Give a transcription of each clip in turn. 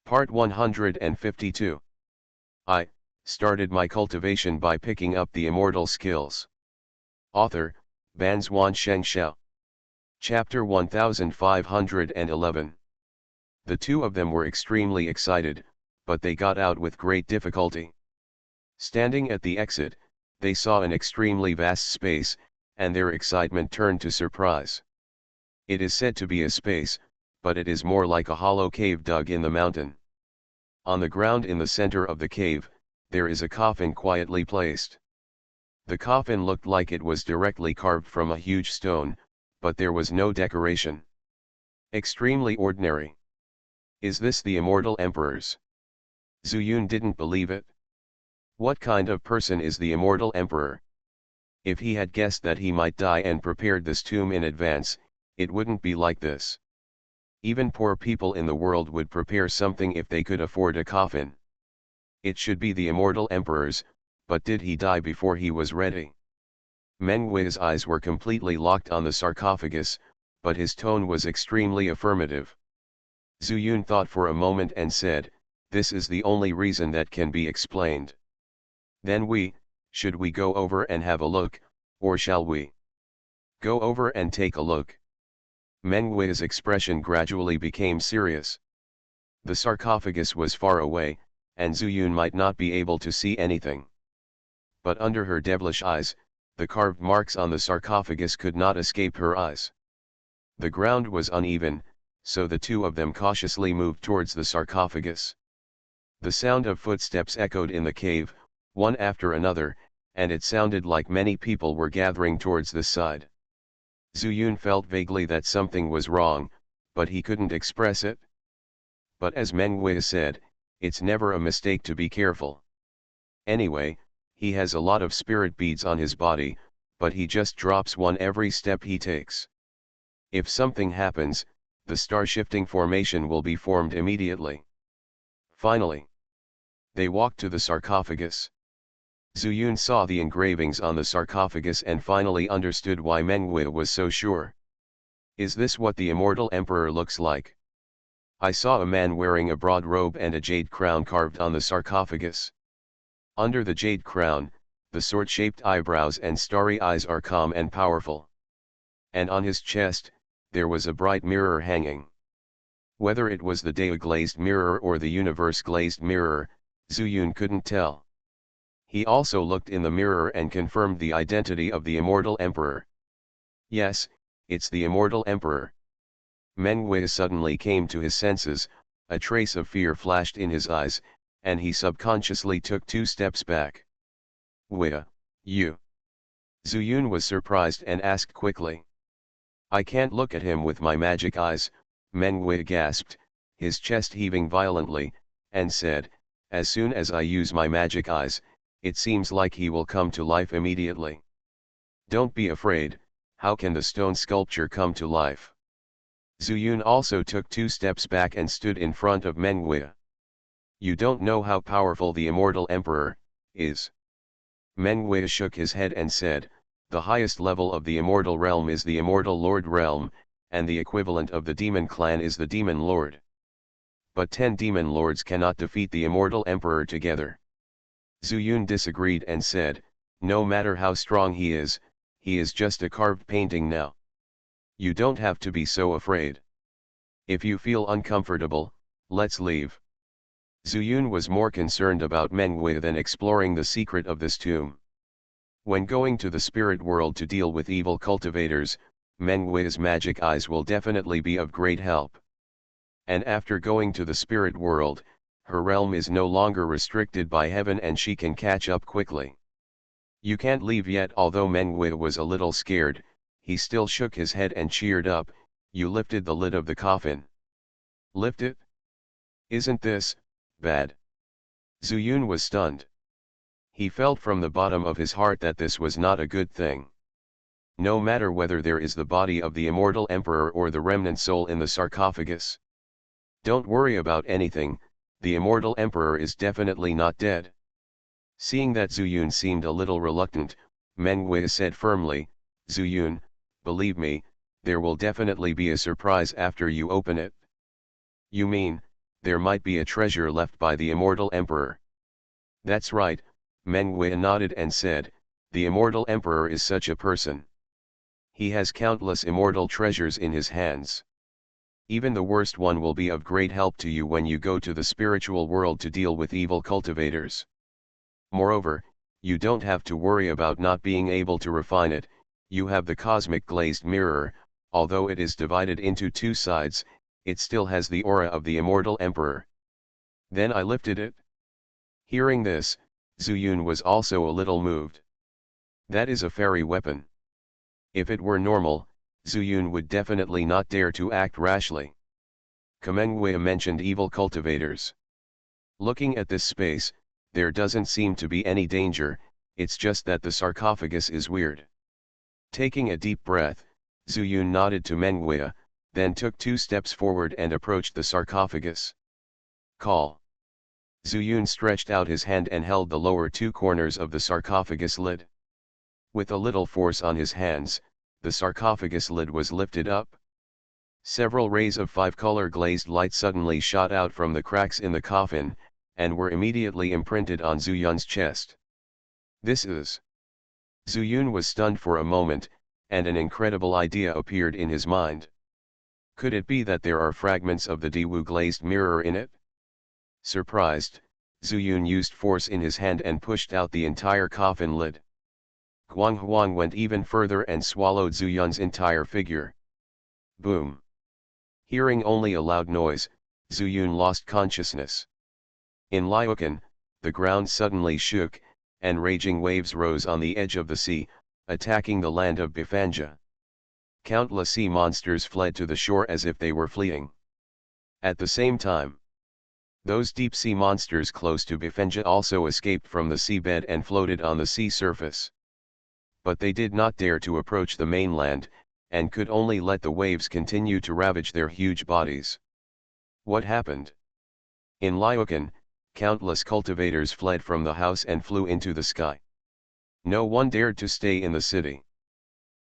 Part 152. I started my cultivation by picking up the immortal skills. Author, Banzuan Xianxia. Chapter 1511. The two of them were extremely excited, but they got out with great difficulty. Standing at the exit, they saw an extremely vast space, and their excitement turned to surprise. It is said to be a space, but it is more like a hollow cave dug in the mountain. On the ground in the center of the cave, there is a coffin quietly placed. The coffin looked like it was directly carved from a huge stone, but there was no decoration. Extremely ordinary. Is this the immortal emperor's? Zuyun didn't believe it. What kind of person is the immortal emperor? If he had guessed that he might die and prepared this tomb in advance, it wouldn't be like this. Even poor people in the world would prepare something if they could afford a coffin. It should be the immortal emperor's, but did he die before he was ready? Meng Hui's eyes were completely locked on the sarcophagus, but his tone was extremely affirmative. Zuyun thought for a moment and said, "This is the only reason that can be explained." Then should we go over and have a look, or shall we go over and take a look? Meng Hui's expression gradually became serious. The sarcophagus was far away, and Zuyun might not be able to see anything. But under her devilish eyes, the carved marks on the sarcophagus could not escape her eyes. The ground was uneven, so the two of them cautiously moved towards the sarcophagus. The sound of footsteps echoed in the cave, one after another, and it sounded like many people were gathering towards this side. Zuyun felt vaguely that something was wrong, but he couldn't express it. But as Meng Hui said, it's never a mistake to be careful. Anyway, he has a lot of spirit beads on his body, but he just drops one every step he takes. If something happens, the star-shifting formation will be formed immediately. Finally, they walked to the sarcophagus. Zuyun saw the engravings on the sarcophagus and finally understood why Meng Hui was so sure. Is this what the immortal emperor looks like? I saw a man wearing a broad robe and a jade crown carved on the sarcophagus. Under the jade crown, the sword-shaped eyebrows and starry eyes are calm and powerful. And on his chest, there was a bright mirror hanging. Whether it was the Dea glazed mirror or the universe glazed mirror, Zuyun couldn't tell. He also looked in the mirror and confirmed the identity of the immortal emperor. Yes, it's the immortal emperor. Meng Hui suddenly came to his senses, a trace of fear flashed in his eyes, and he subconsciously took 2 steps back. "Hui, you?" Zuyun was surprised and asked quickly. "I can't look at him with my magic eyes," Meng Hui gasped, his chest heaving violently, and said, "As soon as I use my magic eyes, it seems like he will come to life immediately." "Don't be afraid, how can the stone sculpture come to life?" Zuyun also took 2 steps back and stood in front of Meng Hui. "You don't know how powerful the immortal emperor is." Meng Hui shook his head and said, "The highest level of the immortal realm is the immortal lord realm, and the equivalent of the demon clan is the demon lord. But 10 demon lords cannot defeat the immortal emperor together." Zuyun disagreed and said, "No matter how strong he is just a carved painting now. You don't have to be so afraid. If you feel uncomfortable, let's leave." Zuyun was more concerned about Meng Hui than exploring the secret of this tomb. When going to the spirit world to deal with evil cultivators, Meng Hui's magic eyes will definitely be of great help. And after going to the spirit world, her realm is no longer restricted by heaven and she can catch up quickly. "You can't leave yet." Although Meng Hui was a little scared, he still shook his head and cheered up. "You lifted the lid of the coffin." "Lift it? Isn't this bad?" Zuyun was stunned. He felt from the bottom of his heart that this was not a good thing. No matter whether there is the body of the immortal emperor or the remnant soul in the sarcophagus. "Don't worry about anything, the immortal emperor is definitely not dead." Seeing that Zuyun seemed a little reluctant, Meng Hui said firmly, "Zuyun, believe me, there will definitely be a surprise after you open it." "You mean, there might be a treasure left by the immortal emperor. That's right, Mengwei nodded and said, the immortal emperor is such a person. He has countless immortal treasures in his hands. Even the worst one will be of great help to you when you go to the spiritual world to deal with evil cultivators. Moreover, you don't have to worry about not being able to refine it. You have the cosmic glazed mirror, although it is divided into two sides, it still has the aura of the immortal emperor. Then I lifted it. Hearing this, Zuyun was also a little moved. That is a fairy weapon. If it were normal, Zuyun would definitely not dare to act rashly. Kamengwei mentioned evil cultivators. Looking at this space, there doesn't seem to be any danger, it's just that the sarcophagus is weird. Taking a deep breath, Zuyun nodded to Mengwei, then took 2 steps forward and approached the sarcophagus. Call. Zuyun stretched out his hand and held the lower 2 corners of the sarcophagus lid. With a little force on his hands, the sarcophagus lid was lifted up. Several rays of 5-color glazed light suddenly shot out from the cracks in the coffin, and were immediately imprinted on Zuyun's chest. This is... Zuyun was stunned for a moment, and an incredible idea appeared in his mind. Could it be that there are fragments of the Diwu glazed mirror in it? Surprised, Zuyun used force in his hand and pushed out the entire coffin lid. Guang Huang went even further and swallowed Zuyun's entire figure. Boom! Hearing only a loud noise, Zuyun lost consciousness. In Liukan, the ground suddenly shook, and raging waves rose on the edge of the sea, attacking the land of Bifanja. Countless sea monsters fled to the shore as if they were fleeing. At the same time, those deep-sea monsters close to Bifanja also escaped from the seabed and floated on the sea surface. But they did not dare to approach the mainland, and could only let the waves continue to ravage their huge bodies. What happened? In Liukan, countless cultivators fled from the house and flew into the sky. No one dared to stay in the city.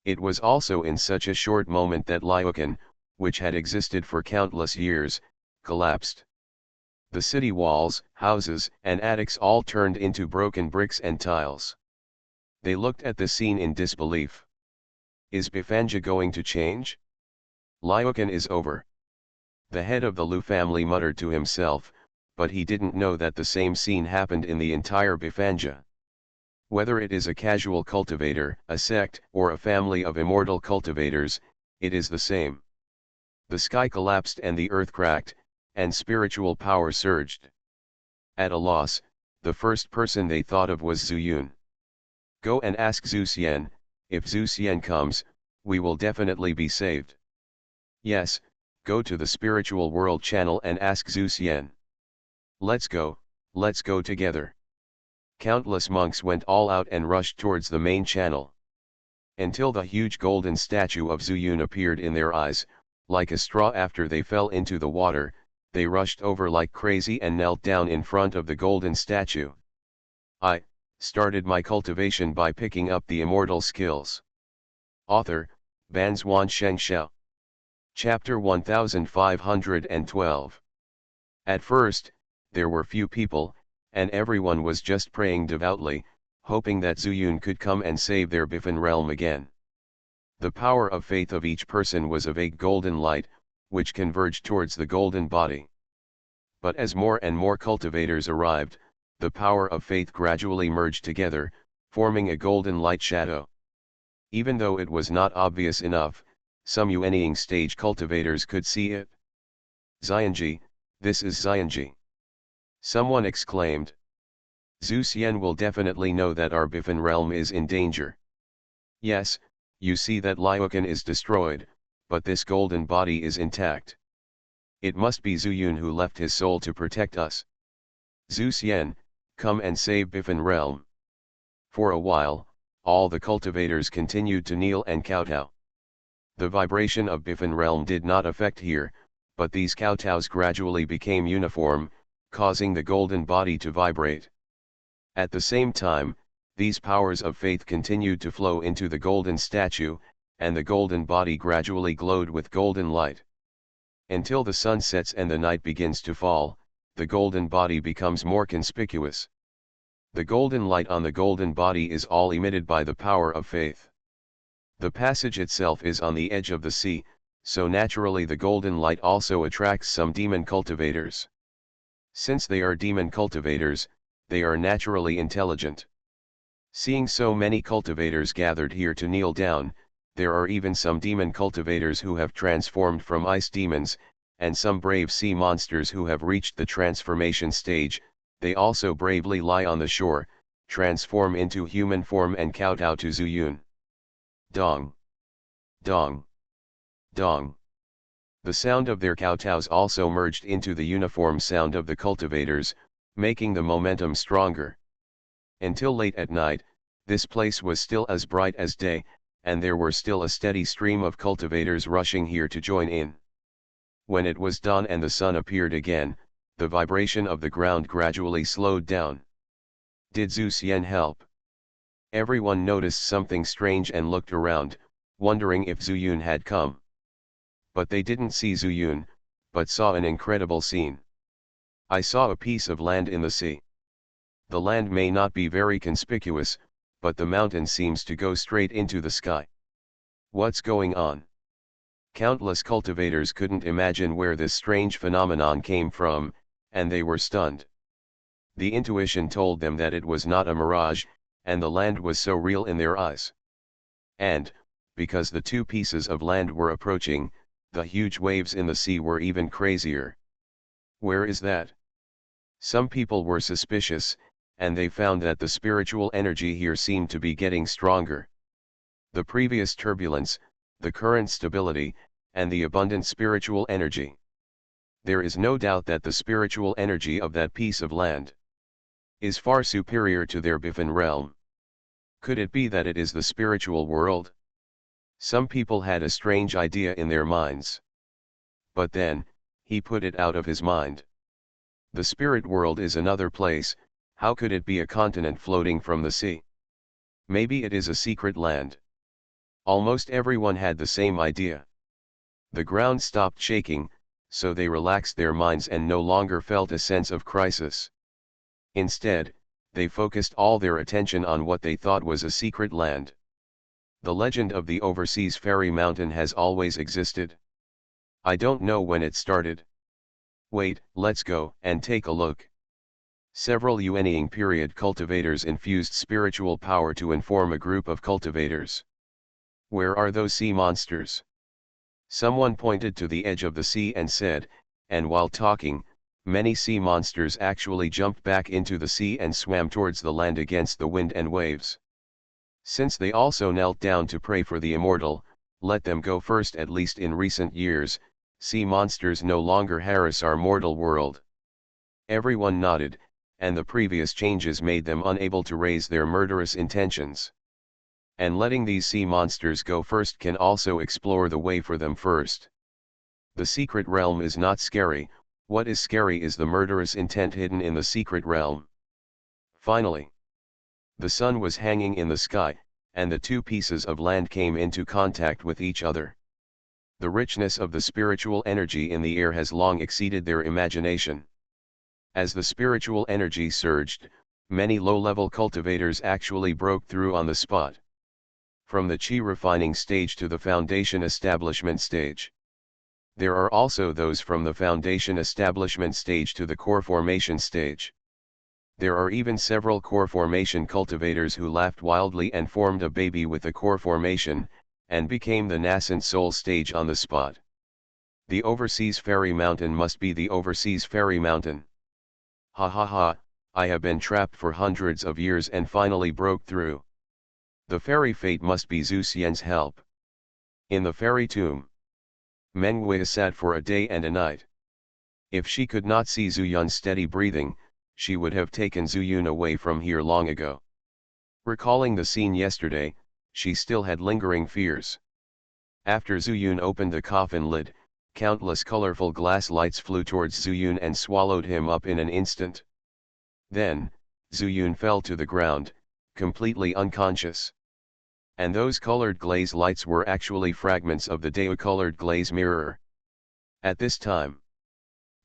It was also in such a short moment that Liukan, which had existed for countless years, collapsed. The city walls, houses, and attics all turned into broken bricks and tiles. They looked at the scene in disbelief. Is Bifanja going to change? Liukan is over. The head of the Lu family muttered to himself, but he didn't know that the same scene happened in the entire Bifanja. Whether it is a casual cultivator, a sect, or a family of immortal cultivators, it is the same. The sky collapsed and the earth cracked, and spiritual power surged. At a loss, the first person they thought of was Zuyun. Go and ask Zhu Xian, if Zhu Xian comes, we will definitely be saved. Yes, go to the spiritual world channel and ask Zhu Xian. Let's go together. Countless monks went all out and rushed towards the main channel. Until the huge golden statue of Zuyun appeared in their eyes, like a straw after they fell into the water, they rushed over like crazy and knelt down in front of the golden statue. I started my cultivation by picking up the immortal skills. Author, Banzuan Xianxia. Chapter 1512. At first, there were few people, and everyone was just praying devoutly, hoping that Zuyun could come and save their Bifan realm again. The power of faith of each person was a vague golden light, which converged towards the golden body. But as more and more cultivators arrived, the power of faith gradually merged together, forming a golden light shadow. Even though it was not obvious enough, some Yuanying stage cultivators could see it. Xianxia, this is Xianxia. Someone exclaimed. Zhu Xian will definitely know that our Bifan realm is in danger. Yes, you see that Liukan is destroyed, but this golden body is intact. It must be Zuyun who left his soul to protect us. Zhu Xian, come and save Bifan realm. For a while, all the cultivators continued to kneel and kowtow. The vibration of Bifan realm did not affect here, but these kowtows gradually became uniform, causing the golden body to vibrate. At the same time, these powers of faith continued to flow into the golden statue, and the golden body gradually glowed with golden light. Until the sun sets and the night begins to fall, the golden body becomes more conspicuous. The golden light on the golden body is all emitted by the power of faith. The passage itself is on the edge of the sea, so naturally the golden light also attracts some demon cultivators. Since they are demon cultivators, they are naturally intelligent. Seeing so many cultivators gathered here to kneel down, there are even some demon cultivators who have transformed from ice demons, and some brave sea monsters who have reached the transformation stage. They also bravely lie on the shore, transform into human form and kowtow to Zuyun. Dong. Dong. Dong. The sound of their kowtows also merged into the uniform sound of the cultivators, making the momentum stronger. Until late at night, this place was still as bright as day, and there were still a steady stream of cultivators rushing here to join in. When it was dawn and the sun appeared again, the vibration of the ground gradually slowed down. Did Zhu Xian help? Everyone noticed something strange and looked around, wondering if Zhu Yun had come. But they didn't see Zhu Yun, but saw an incredible scene. I saw a piece of land in the sea. The land may not be very conspicuous, but the mountain seems to go straight into the sky. What's going on? Countless cultivators couldn't imagine where this strange phenomenon came from, and they were stunned. The intuition told them that it was not a mirage, and the land was so real in their eyes. And, because the two pieces of land were approaching, the huge waves in the sea were even crazier. Where is that? Some people were suspicious, and they found that the spiritual energy here seemed to be getting stronger. The previous turbulence, the current stability, and the abundant spiritual energy. There is no doubt that the spiritual energy of that piece of land is far superior to their Biffin realm. Could it be that it is the spiritual world? Some people had a strange idea in their minds. But then, he put it out of his mind. The spirit world is another place. How could it be a continent floating from the sea? Maybe it is a secret land. Almost everyone had the same idea. The ground stopped shaking, so they relaxed their minds and no longer felt a sense of crisis. Instead, they focused all their attention on what they thought was a secret land. The legend of the overseas fairy mountain has always existed. I don't know when it started. Wait, let's go and take a look. Several Yuanying period cultivators infused spiritual power to inform a group of cultivators. Where are those sea monsters? Someone pointed to the edge of the sea and said, and while talking, many sea monsters actually jumped back into the sea and swam towards the land against the wind and waves. Since they also knelt down to pray for the immortal, let them go first. At least in recent years, sea monsters no longer harass our mortal world. Everyone nodded, and the previous changes made them unable to raise their murderous intentions. And letting these sea monsters go first can also explore the way for them first. The secret realm is not scary. What is scary is the murderous intent hidden in the secret realm. Finally, the sun was hanging in the sky, and the two pieces of land came into contact with each other. The richness of the spiritual energy in the air has long exceeded their imagination. As the spiritual energy surged, many low-level cultivators actually broke through on the spot. From the chi refining stage to the foundation establishment stage. There are also those from the foundation establishment stage to the core formation stage. There are even several core formation cultivators who laughed wildly and formed a baby with the core formation, and became the nascent soul stage on the spot. The overseas fairy mountain must be the overseas fairy mountain. Ha ha ha, I have been trapped for hundreds of years and finally broke through. The fairy fate must be Zhu Xian's help. In the fairy tomb, Meng Wei sat for a day and a night. If she could not see Zhu Yun's steady breathing, she would have taken Zhu Yun away from here long ago. Recalling the scene yesterday, she still had lingering fears. After Zhu Yun opened the coffin lid, countless colorful glass lights flew towards Zhu Yun and swallowed him up in an instant. Then, Zhu Yun fell to the ground, completely unconscious. And those colored glaze lights were actually fragments of the Dao colored glaze mirror. At this time,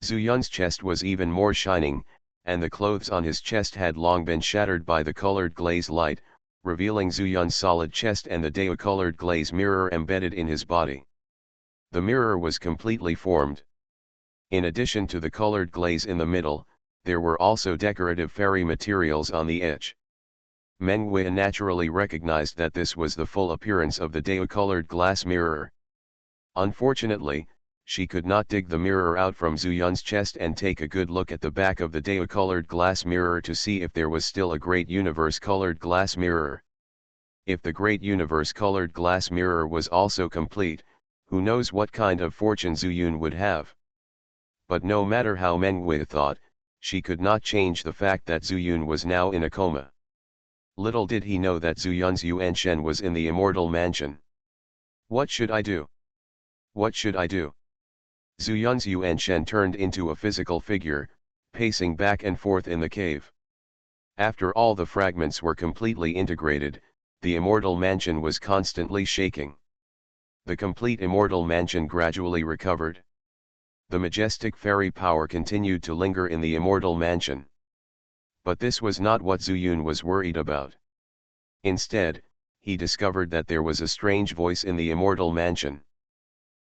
Zhu Yun's chest was even more shining, and the clothes on his chest had long been shattered by the colored glaze light, revealing Zhu Yun's solid chest and the Dao-colored glaze mirror embedded in his body. The mirror was completely formed. In addition to the colored glaze in the middle, there were also decorative fairy materials on the edge. Meng Wei naturally recognized that this was the full appearance of the Dao-colored glass mirror. Unfortunately, she could not dig the mirror out from Zhu Yun's chest and take a good look at the back of the Dao-colored glass mirror to see if there was still a Great Universe-colored glass mirror. If the Great Universe-colored glass mirror was also complete, who knows what kind of fortune Zhu Yun would have. But no matter how Meng Wei thought, she could not change the fact that Zhu Yun was now in a coma. Little did he know that Zhu Yun's Yuanshen was in the immortal mansion. What should I do? What should I do? Zhu Yun's Yuanshen turned into a physical figure, pacing back and forth in the cave. After all the fragments were completely integrated, the immortal mansion was constantly shaking. The complete immortal mansion gradually recovered. The majestic fairy power continued to linger in the immortal mansion. But this was not what Zhu Yun was worried about. Instead, he discovered that there was a strange voice in the immortal mansion.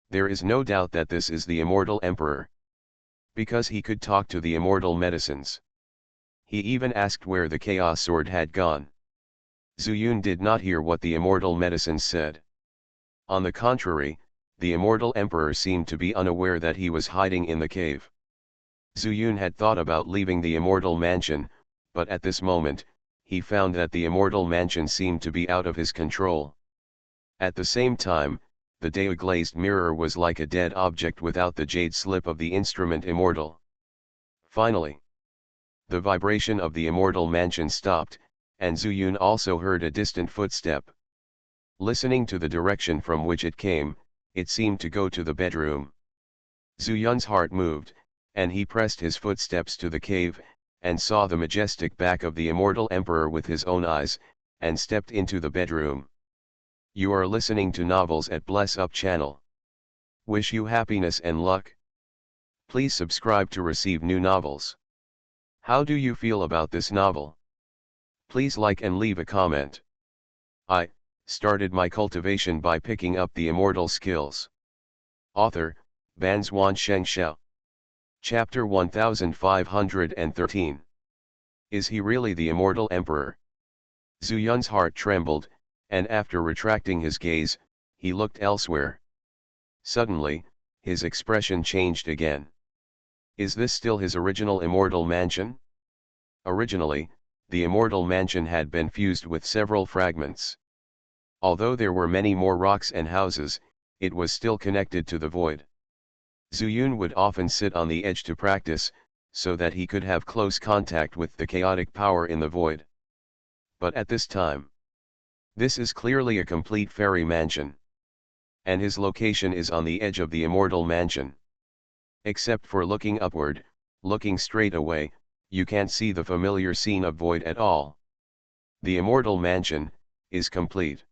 There is no doubt that this is the immortal emperor. Because he could talk to the immortal medicines. He even asked where the chaos sword had gone. Zhu Yun did not hear what the immortal medicines said. On the contrary, the immortal emperor seemed to be unaware that he was hiding in the cave. Zhu Yun had thought about leaving the immortal mansion, but at this moment, he found that the immortal mansion seemed to be out of his control. At the same time, the Dao-glazed mirror was like a dead object without the jade slip of the instrument immortal. Finally, the vibration of the immortal mansion stopped, and Zhu Yun also heard a distant footstep. Listening to the direction from which it came, it seemed to go to the bedroom. Zhu Yun's heart moved, and he pressed his footsteps to the cave, and saw the majestic back of the immortal emperor with his own eyes, and stepped into the bedroom. You are listening to Novels at Bless Up channel. Wish you happiness and luck. Please subscribe to receive new novels. How do you feel about this novel? Please like and leave a comment. I started my cultivation by picking up the immortal skills. Author, Banzwan Xianxia. Chapter 1513. Is he really the immortal emperor? Zhu Yun's heart trembled, and after retracting his gaze, he looked elsewhere. Suddenly, his expression changed again. Is this still his original immortal mansion? Originally, the immortal mansion had been fused with several fragments. Although there were many more rocks and houses, it was still connected to the void. Zhu Yun would often sit on the edge to practice, so that he could have close contact with the chaotic power in the void. But at this time, this is clearly a complete fairy mansion. And his location is on the edge of the immortal mansion. Except for looking upward, looking straight away, you can't see the familiar scene of void at all. The immortal mansion is complete.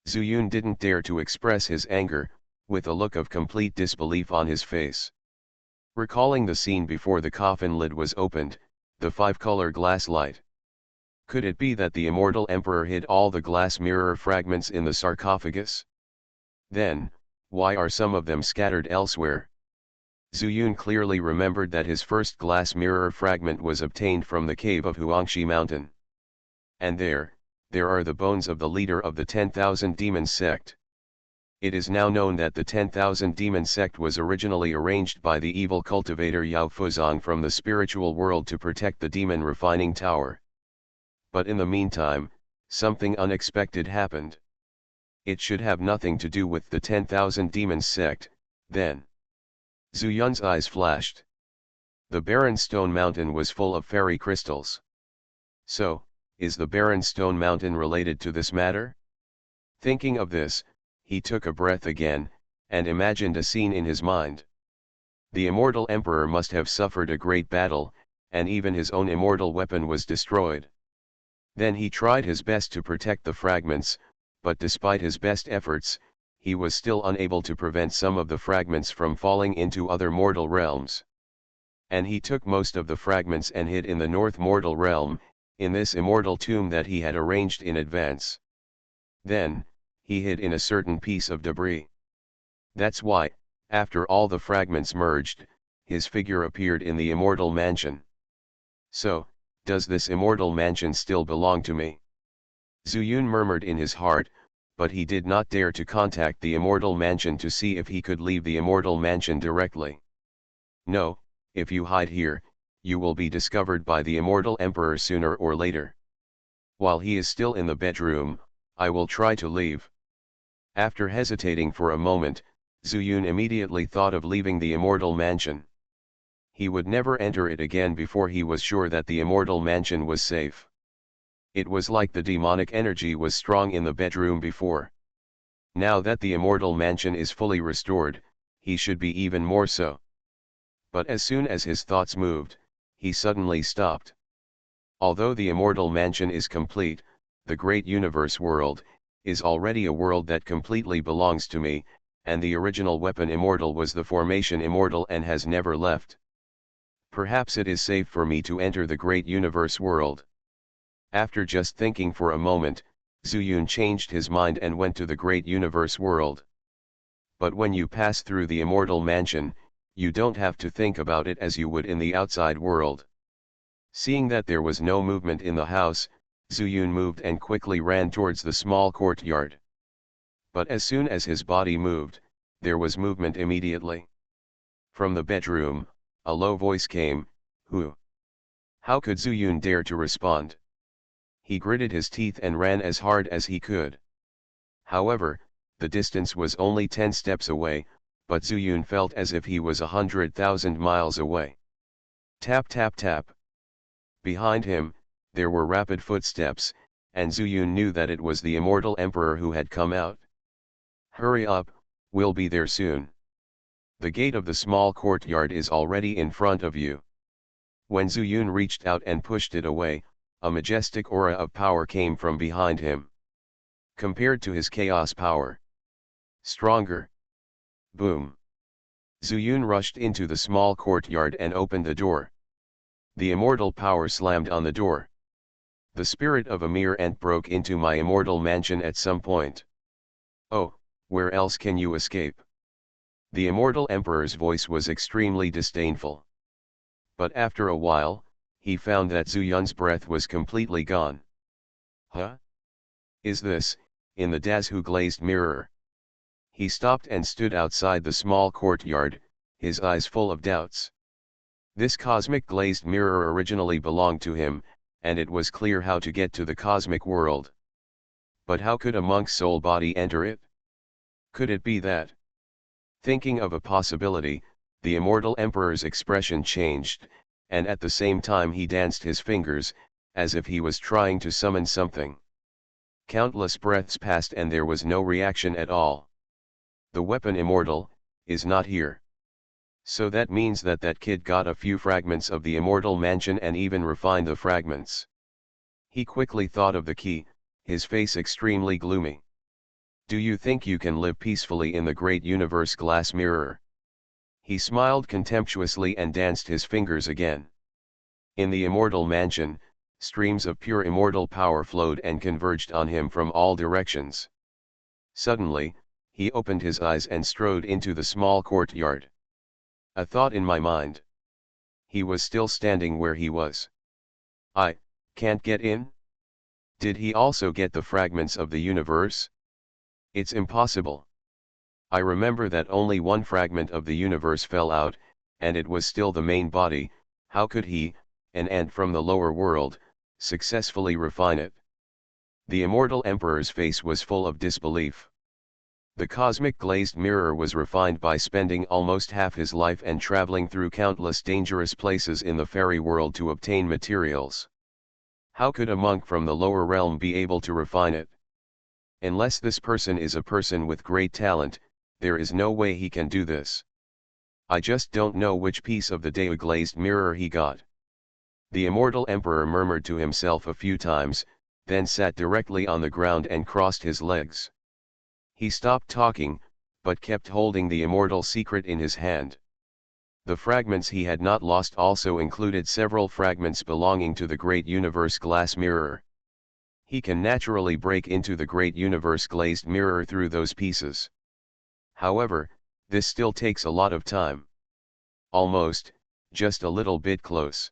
Zhu Yun didn't dare to express his anger, with a look of complete disbelief on his face. Recalling the scene before the coffin lid was opened, the five-color glass light. Could it be that the immortal emperor hid all the glass mirror fragments in the sarcophagus? Then, why are some of them scattered elsewhere? Zhu Yun clearly remembered that his first glass mirror fragment was obtained from the cave of Xianxia mountain. And there are the bones of the leader of the 10,000 demon sect. It is now known that the 10,000 demon sect was originally arranged by the evil cultivator Yao Fuzong from the spiritual world to protect the demon refining tower. But in the meantime, something unexpected happened. It should have nothing to do with the 10,000 demons sect, then. Zhu Yun's eyes flashed. The barren stone mountain was full of fairy crystals. So, is the barren stone mountain related to this matter? Thinking of this, he took a breath again, and imagined a scene in his mind. The immortal emperor must have suffered a great battle, and even his own immortal weapon was destroyed. Then he tried his best to protect the fragments, but despite his best efforts, he was still unable to prevent some of the fragments from falling into other mortal realms. And he took most of the fragments and hid in the North Mortal Realm, in this immortal tomb that he had arranged in advance. Then, he hid in a certain piece of debris. That's why, after all the fragments merged, his figure appeared in the immortal mansion. So, does this immortal mansion still belong to me? Zuyun murmured in his heart, but he did not dare to contact the immortal mansion to see if he could leave the immortal mansion directly. No, if you hide here, you will be discovered by the immortal emperor sooner or later. While he is still in the bedroom, I will try to leave. After hesitating for a moment, Zuyun immediately thought of leaving the immortal mansion. He would never enter it again before he was sure that the immortal mansion was safe. It was like the demonic energy was strong in the bedroom before. Now that the immortal mansion is fully restored, he should be even more so. But as soon as his thoughts moved, he suddenly stopped. Although the immortal mansion is complete, the great universe world is already a world that completely belongs to me, and the original weapon immortal was the formation immortal and has never left. Perhaps it is safe for me to enter the great universe world. After just thinking for a moment, Zuyun changed his mind and went to the great universe world. But when you pass through the immortal mansion, you don't have to think about it as you would in the outside world. Seeing that there was no movement in the house, Zuyun moved and quickly ran towards the small courtyard. But as soon as his body moved, there was movement immediately. From the bedroom, a low voice came, "Who?" How could Zuyun dare to respond? He gritted his teeth and ran as hard as he could. However, the distance was only 10 steps away, but Zuyun felt as if he was 100,000 miles away. Tap tap tap. Behind him, there were rapid footsteps, and Zuyun knew that it was the immortal emperor who had come out. Hurry up, we'll be there soon. The gate of the small courtyard is already in front of you. When Zuyun reached out and pushed it away, a majestic aura of power came from behind him. Compared to his chaos power. Stronger. Boom. Zuyun rushed into the small courtyard and opened the door. The immortal power slammed on the door. The spirit of a mere ant broke into my immortal mansion at some point. Oh, where else can you escape? The immortal emperor's voice was extremely disdainful. But after a while, he found that Zuyun's breath was completely gone. Huh? Is this, in the dazzle glazed mirror? He stopped and stood outside the small courtyard, his eyes full of doubts. This cosmic glazed mirror originally belonged to him, and it was clear how to get to the cosmic world. But how could a monk's soul body enter it? Could it be that? Thinking of a possibility, the immortal emperor's expression changed, and at the same time he danced his fingers, as if he was trying to summon something. Countless breaths passed and there was no reaction at all. The weapon immortal is not here. So that means that that kid got a few fragments of the immortal mansion and even refined the fragments. He quickly thought of the key, his face extremely gloomy. Do you think you can live peacefully in the great universe glass mirror? He smiled contemptuously and danced his fingers again. In the immortal mansion, streams of pure immortal power flowed and converged on him from all directions. Suddenly, he opened his eyes and strode into the small courtyard. A thought in my mind. He was still standing where he was. I can't get in? Did he also get the fragments of the universe? It's impossible. I remember that only one fragment of the universe fell out, and it was still the main body. How could he, an ant from the lower world, successfully refine it? The immortal emperor's face was full of disbelief. The cosmic glazed mirror was refined by spending almost half his life and traveling through countless dangerous places in the fairy world to obtain materials. How could a monk from the lower realm be able to refine it? Unless this person is a person with great talent, there is no way he can do this. I just don't know which piece of the glazed mirror he got. The immortal emperor murmured to himself a few times, then sat directly on the ground and crossed his legs. He stopped talking, but kept holding the immortal secret in his hand. The fragments he had not lost also included several fragments belonging to the great universe glass mirror. He can naturally break into the great universe glazed mirror through those pieces. However, this still takes a lot of time. Almost, just a little bit close.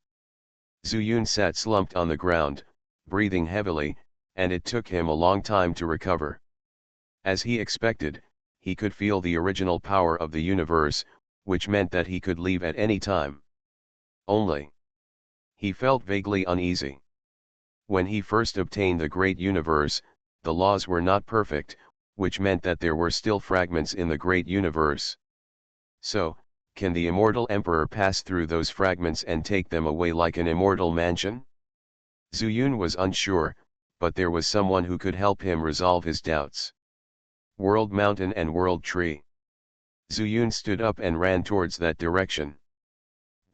Zuyun sat slumped on the ground, breathing heavily, and it took him a long time to recover. As he expected, he could feel the original power of the universe, which meant that he could leave at any time. Only, he felt vaguely uneasy. When he first obtained the great universe, the laws were not perfect, which meant that there were still fragments in the great universe. So, can the immortal emperor pass through those fragments and take them away like an immortal mansion? Zuyun was unsure, but there was someone who could help him resolve his doubts. World Mountain and World Tree. Zuyun stood up and ran towards that direction.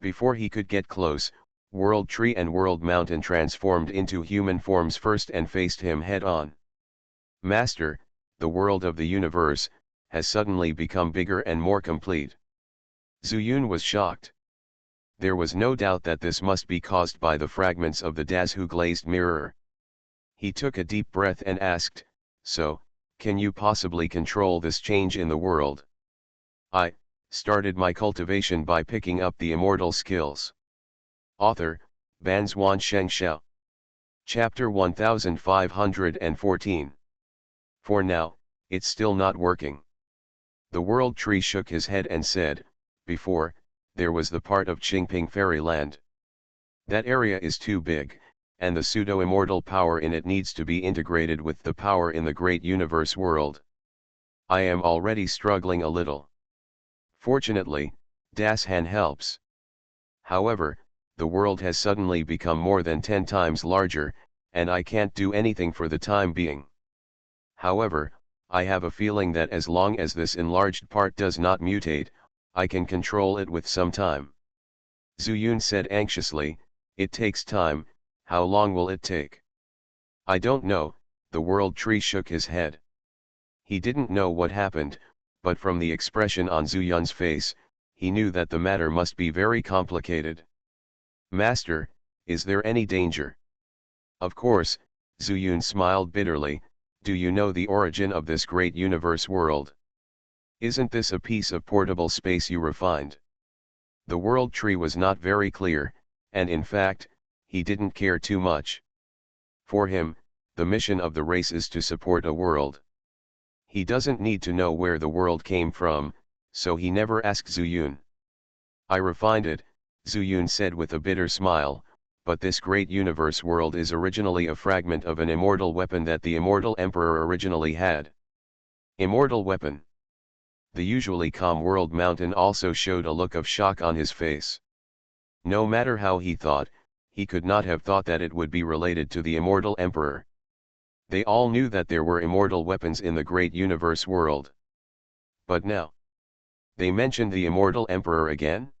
Before he could get close, World Tree and World Mountain transformed into human forms first and faced him head-on. Master, the world of the universe, has suddenly become bigger and more complete. Zuyun was shocked. There was no doubt that this must be caused by the fragments of the Dazu glazed mirror. He took a deep breath and asked, "So, can you possibly control this change in the world?" "I started my cultivation by picking up the immortal skills." Author, Banzuan Xianxia. Chapter 1514. For now, it's still not working. The World Tree shook his head and said, "Before, there was the part of Qingping Fairyland. That area is too big, and the pseudo-immortal power in it needs to be integrated with the power in the great universe world. I am already struggling a little. Fortunately, Das Han helps. However, the world has suddenly become more than 10 times larger, and I can't do anything for the time being. However, I have a feeling that as long as this enlarged part does not mutate, I can control it with some time." Zuyun said anxiously, "It takes time. How long will it take?" "I don't know," the World Tree shook his head. He didn't know what happened, but from the expression on Zuyun's face, he knew that the matter must be very complicated. "Master, is there any danger?" "Of course," Zuyun smiled bitterly. "Do you know the origin of this great universe world? Isn't this a piece of portable space you refined?" The World Tree was not very clear, and in fact, he didn't care too much. For him, the mission of the race is to support a world. He doesn't need to know where the world came from, so he never asked Zuyun. "I refined it," Zuyun said with a bitter smile, "but this great universe world is originally a fragment of an immortal weapon that the immortal emperor originally had." Immortal weapon. The usually calm World Mountain also showed a look of shock on his face. No matter how he thought, he could not have thought that it would be related to the immortal emperor. They all knew that there were immortal weapons in the great universe world. But now, they mentioned the immortal emperor again?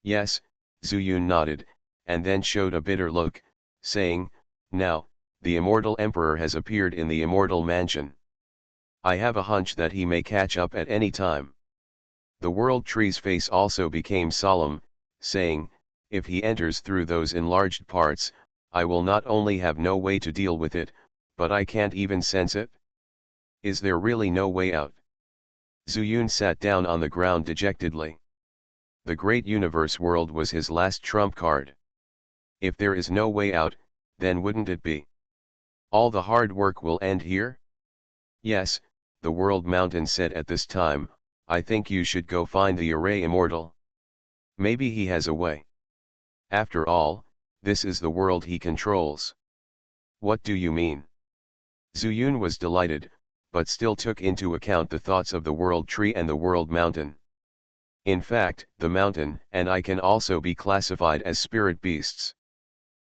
Yes, Zuyun nodded, and then showed a bitter look, saying, "Now, the immortal emperor has appeared in the immortal mansion. I have a hunch that he may catch up at any time." The World Tree's face also became solemn, saying, "If he enters through those enlarged parts, I will not only have no way to deal with it, but I can't even sense it. Is there really no way out?" Zuyun sat down on the ground dejectedly. The great universe world was his last trump card. If there is no way out, then wouldn't it be? All the hard work will end here? "Yes," the World Mountain said at this time, "I think you should go find the Array Immortal. Maybe he has a way. After all, this is the world he controls." "What do you mean?" Zuyun was delighted, but still took into account the thoughts of the World Tree and the World Mountain. "In fact, the mountain and I can also be classified as spirit beasts.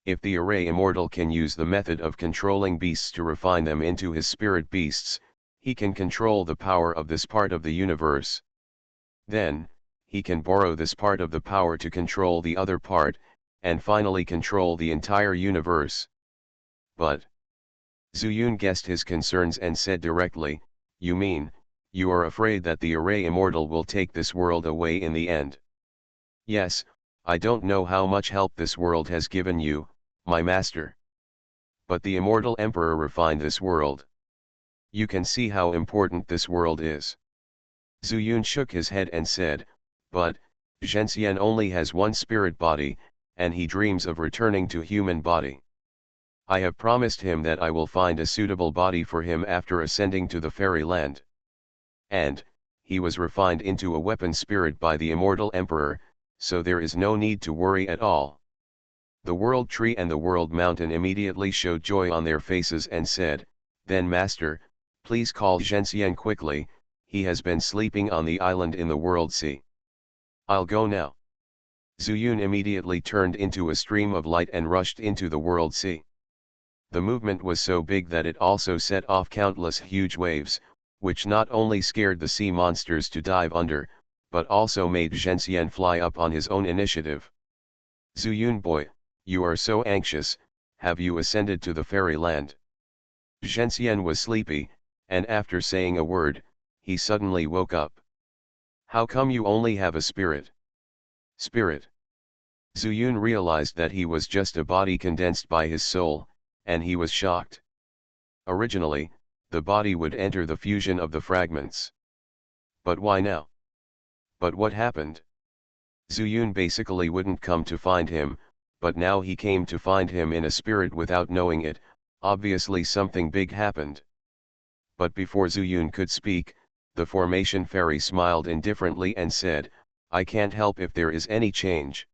If the Array Immortal can use the method of controlling beasts to refine them into his spirit beasts, he can control the power of this part of the universe. Then, he can borrow this part of the power to control the other part, and finally control the entire universe." But Zuyun guessed his concerns and said directly, You mean, you are afraid that the array immortal will take this world away in the end? Yes, I don't know how much help this world has given you, my master. But the immortal emperor refined this world. You can see how important this world is. Zhu Yun shook his head and said, but, Xianxia only has one spirit body, and he dreams of returning to human body. I have promised him that I will find a suitable body for him after ascending to the fairy land. And, he was refined into a weapon spirit by the immortal emperor, so there is no need to worry at all. The world tree and the world mountain immediately showed joy on their faces and said, then master, please call Xianxia quickly, he has been sleeping on the island in the world sea. I'll go now. Zhu Yun immediately turned into a stream of light and rushed into the world sea. The movement was so big that it also set off countless huge waves, which not only scared the sea monsters to dive under, but also made Xianxia fly up on his own initiative. Zhu Yun boy, you are so anxious, have you ascended to the fairy land? Xianxia was sleepy, and after saying a word, he suddenly woke up. How come you only have a spirit? Spirit. Zhu Yun realized that he was just a body condensed by his soul, and he was shocked. Originally, the body would enter the fusion of the fragments. But why now? But what happened? Zhu Yun basically wouldn't come to find him, but now he came to find him in a spirit without knowing it. Obviously something big happened. But before Zhu Yun could speak, the formation fairy smiled indifferently and said, I can't help if there is any change.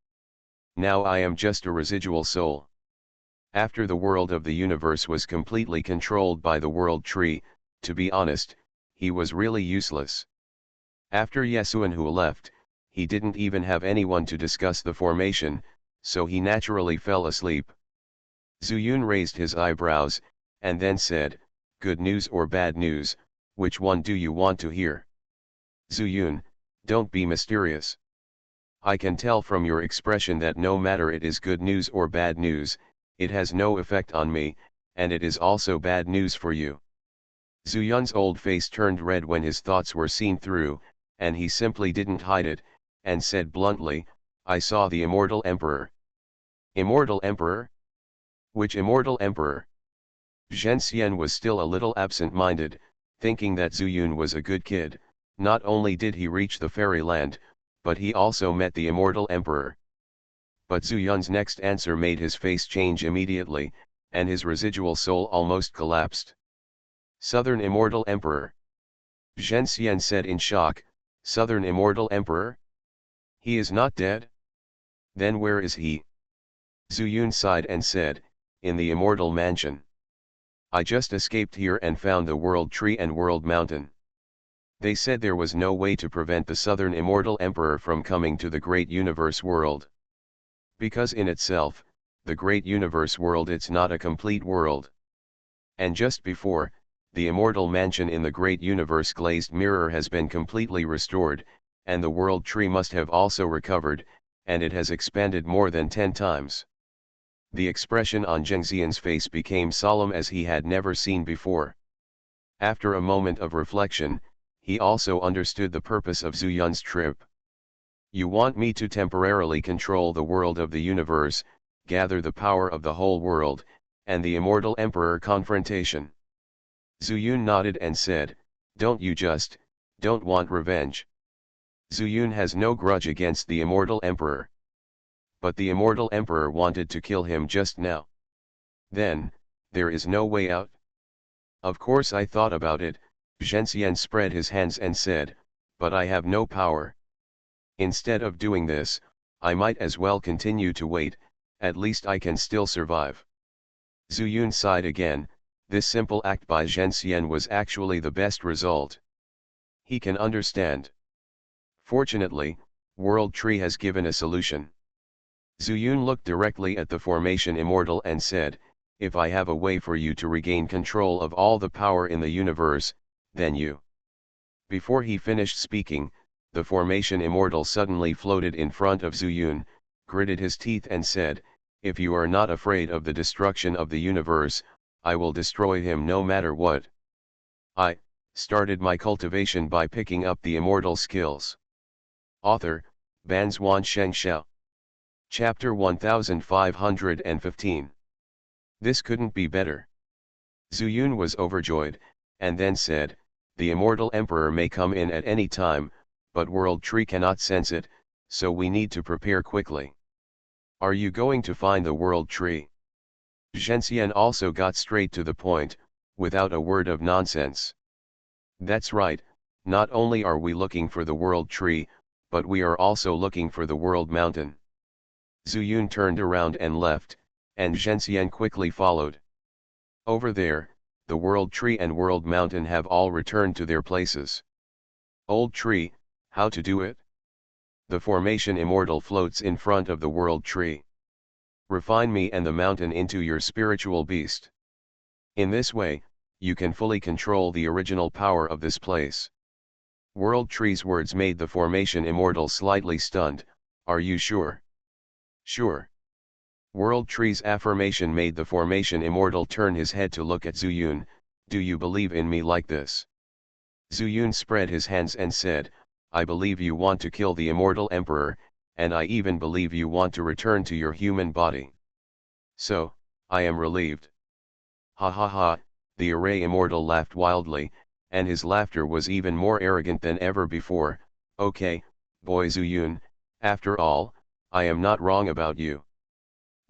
Now I am just a residual soul. After the world of the universe was completely controlled by the world tree, to be honest, he was really useless. After Yesuanhu left, he didn't even have anyone to discuss the formation, so he naturally fell asleep. Zhu Yun raised his eyebrows, and then said, good news or bad news, which one do you want to hear? Zhu Yun, don't be mysterious. I can tell from your expression that no matter it is good news or bad news, it has no effect on me, and it is also bad news for you. Zhu Yun's old face turned red when his thoughts were seen through, and he simply didn't hide it, and said bluntly, I saw the immortal emperor. Immortal emperor? Which immortal emperor? Xianxia was still a little absent-minded, thinking that Zhu Yun was a good kid. Not only did he reach the fairy land, but he also met the immortal emperor. But Zhu Yun's next answer made his face change immediately, and his residual soul almost collapsed. Southern Immortal Emperor. Xianxia said in shock, Southern Immortal Emperor? He is not dead? Then where is he? Zhu Yun sighed and said, in the Immortal Mansion. I just escaped here and found the World Tree and World Mountain. They said there was no way to prevent the Southern Immortal Emperor from coming to the Great Universe World. Because in itself, the Great Universe World it's not a complete world. And just before, the Immortal Mansion in the Great Universe Glazed Mirror has been completely restored, and the World Tree must have also recovered, and it has expanded more than 10 times. The expression on Zhengxian's face became solemn as he had never seen before. After a moment of reflection, he also understood the purpose of Zhu Yun's trip. You want me to temporarily control the world of the universe, gather the power of the whole world, and the Immortal Emperor confrontation. Zhu Yun nodded and said, don't want revenge. Zhu Yun has no grudge against the Immortal Emperor. But the Immortal Emperor wanted to kill him just now. Then, there is no way out. Of course I thought about it, Xianxia spread his hands and said, but I have no power. Instead of doing this, I might as well continue to wait, at least I can still survive. Zhu Yun sighed again, this simple act by Xianxia was actually the best result. He can understand. Fortunately, World Tree has given a solution. Zhu Yun looked directly at the formation Immortal and said, if I have a way for you to regain control of all the power in the universe, then you. Before he finished speaking, the formation Immortal suddenly floated in front of Zhu Yun, gritted his teeth and said, if you are not afraid of the destruction of the universe, I will destroy him no matter what. Started my cultivation by picking up the immortal skills. Author, Banzuan Xianxia. Chapter 1515. This couldn't be better. Zuyun was overjoyed, and then said, the immortal emperor may come in at any time, but World Tree cannot sense it, so we need to prepare quickly. Are you going to find the World Tree? Xianxia also got straight to the point, without a word of nonsense. That's right, not only are we looking for the World Tree, but we are also looking for the World Mountain. Zuyun turned around and left, and Xianxia quickly followed. Over there, the World Tree and World Mountain have all returned to their places. Old Tree, how to do it? The formation Immortal floats in front of the World Tree. Refine me and the mountain into your spiritual beast. In this way, you can fully control the original power of this place. World Tree's words made the formation Immortal slightly stunned. Are you sure? Sure. World Tree's affirmation made the formation Immortal turn his head to look at Zuyun. Do you believe in me like this? Zuyun spread his hands and said, I believe you want to kill the immortal emperor, and I even believe you want to return to your human body. So, I am relieved. Ha ha ha, the array immortal laughed wildly, and his laughter was even more arrogant than ever before. Okay, boy Zuyun, after all, I am not wrong about you.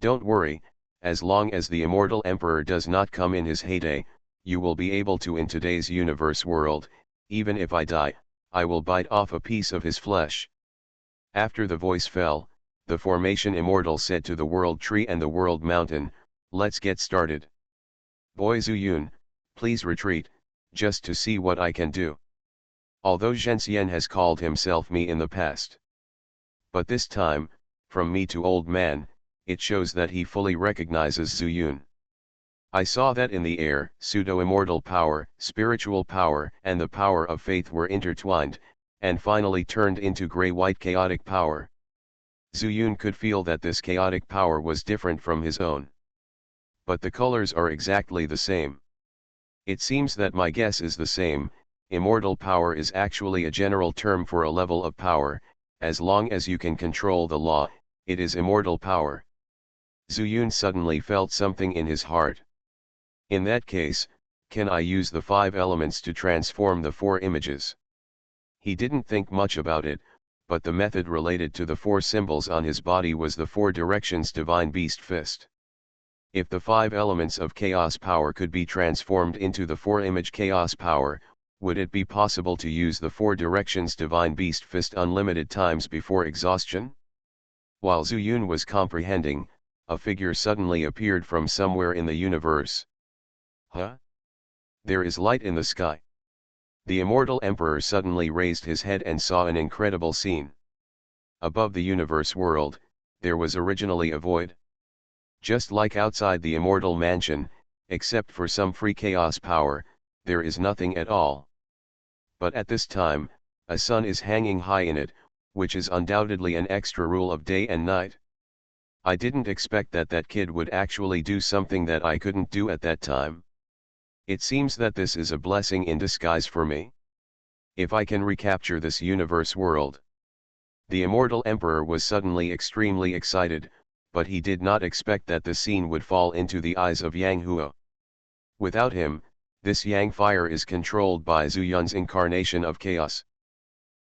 Don't worry, as long as the immortal emperor does not come in his heyday, you will be able to in today's universe world. Even if I die, I will bite off a piece of his flesh. After the voice fell, the formation Immortal said to the World Tree and the World Mountain, let's get started. Boy Zuyun, please retreat, just to see what I can do. Although Xianxia has called himself me in the past. But this time, from me to old man, it shows that he fully recognizes Zuyun. I saw that in the air, pseudo-immortal power, spiritual power, and the power of faith were intertwined, and finally turned into gray-white chaotic power. Zuyun could feel that this chaotic power was different from his own. But the colors are exactly the same. It seems that my guess is the same. Immortal power is actually a general term for a level of power. As long as you can control the law, it is immortal power. Zuyun suddenly felt something in his heart. In that case, can I use the 5 elements to transform the 4 images? He didn't think much about it, but the method related to the 4 symbols on his body was the 4 directions divine beast fist. If the 5 elements of chaos power could be transformed into the 4 image chaos power, would it be possible to use the 4 directions divine beast fist unlimited times before exhaustion? While Zuyun was comprehending, a figure suddenly appeared from somewhere in the universe. Huh? There is light in the sky. The immortal emperor suddenly raised his head and saw an incredible scene. Above the universe world, there was originally a void. Just like outside the immortal mansion, except for some free chaos power, there is nothing at all. But at this time, a sun is hanging high in it, which is undoubtedly an extra rule of day and night. I didn't expect that kid would actually do something that I couldn't do at that time. It seems that this is a blessing in disguise for me. If I can recapture this universe world. The immortal emperor was suddenly extremely excited, but he did not expect that the scene would fall into the eyes of Yang Huo. Without him, this Yang fire is controlled by Zuyun's incarnation of chaos.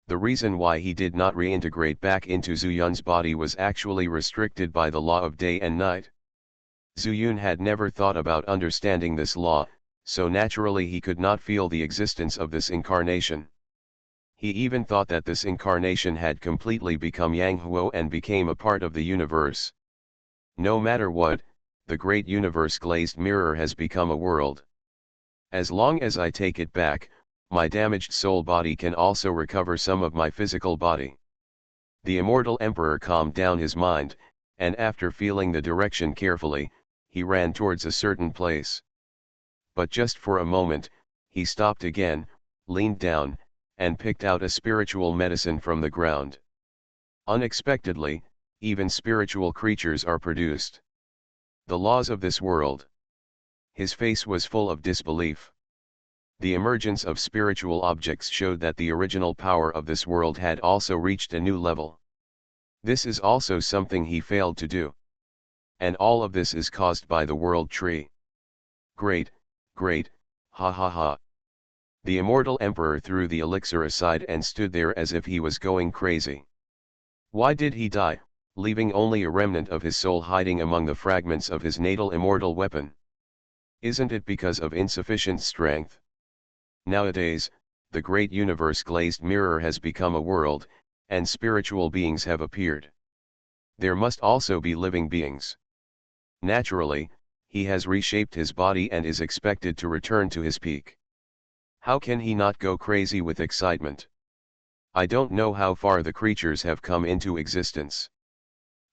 The reason why he did not reintegrate back into Zuyun's body was actually restricted by the law of day and night. Zuyun had never thought about understanding this law, so naturally he could not feel the existence of this incarnation. He even thought that this incarnation had completely become Yang Huo and became a part of the universe. No matter what, the great universe glazed mirror has become a world. As long as I take it back, my damaged soul body can also recover some of my physical body. The immortal emperor calmed down his mind, and after feeling the direction carefully, he ran towards a certain place. But just for a moment, he stopped again, leaned down, and picked out a spiritual medicine from the ground. Unexpectedly, even spiritual creatures are produced. The laws of this world. His face was full of disbelief. The emergence of spiritual objects showed that the original power of this world had also reached a new level. This is also something he failed to do. And all of this is caused by the world tree. Great, great, ha ha ha. The immortal emperor threw the elixir aside and stood there as if he was going crazy. Why did he die, leaving only a remnant of his soul hiding among the fragments of his natal immortal weapon? Isn't it because of insufficient strength? Nowadays, the great universe glazed mirror has become a world, and spiritual beings have appeared. There must also be living beings. Naturally, he has reshaped his body and is expected to return to his peak. How can he not go crazy with excitement? I don't know how far the creatures have come into existence.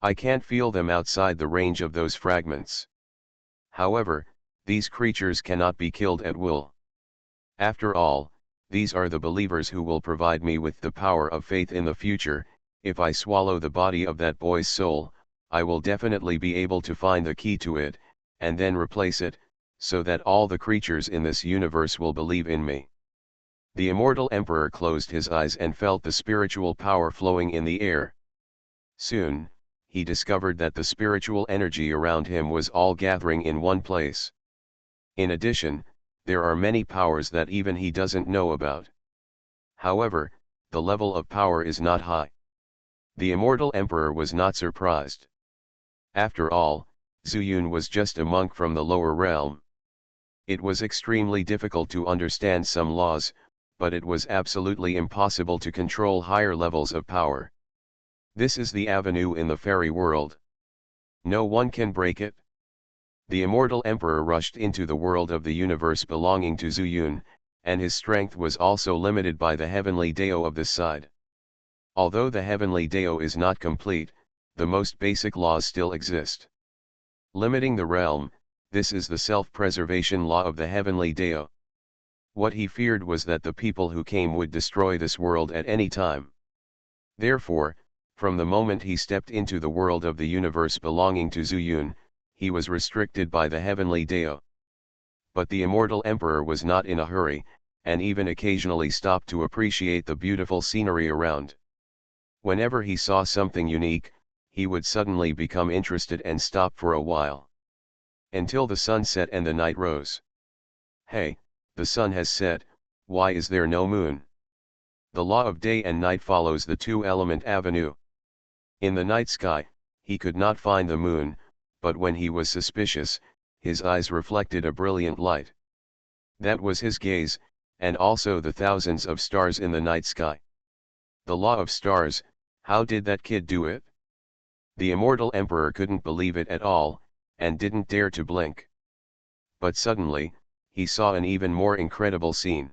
I can't feel them outside the range of those fragments. However, these creatures cannot be killed at will. After all, these are the believers who will provide me with the power of faith in the future. If I swallow the body of that boy's soul, I will definitely be able to find the key to it, and then replace it, so that all the creatures in this universe will believe in me. The immortal emperor closed his eyes and felt the spiritual power flowing in the air. Soon, he discovered that the spiritual energy around him was all gathering in one place. In addition, there are many powers that even he doesn't know about. However, the level of power is not high. The immortal emperor was not surprised. After all, Zuyun was just a monk from the lower realm. It was extremely difficult to understand some laws, but it was absolutely impossible to control higher levels of power. This is the avenue in the fairy world. No one can break it. The immortal emperor rushed into the world of the universe belonging to Zuyun, and his strength was also limited by the heavenly Dao of this side. Although the heavenly Dao is not complete, the most basic laws still exist. Limiting the realm, this is the self-preservation law of the heavenly Dao. What he feared was that the people who came would destroy this world at any time. Therefore, from the moment he stepped into the world of the universe belonging to Zuyun, he was restricted by the heavenly Dao. But the immortal emperor was not in a hurry, and even occasionally stopped to appreciate the beautiful scenery around. Whenever he saw something unique, he would suddenly become interested and stop for a while. Until the sun set and the night rose. Hey, the sun has set, why is there no moon? The law of day and night follows the two-element avenue. In the night sky, he could not find the moon, but when he was suspicious, his eyes reflected a brilliant light. That was his gaze, and also the thousands of stars in the night sky. The law of stars, how did that kid do it? The immortal emperor couldn't believe it at all, and didn't dare to blink. But suddenly, he saw an even more incredible scene.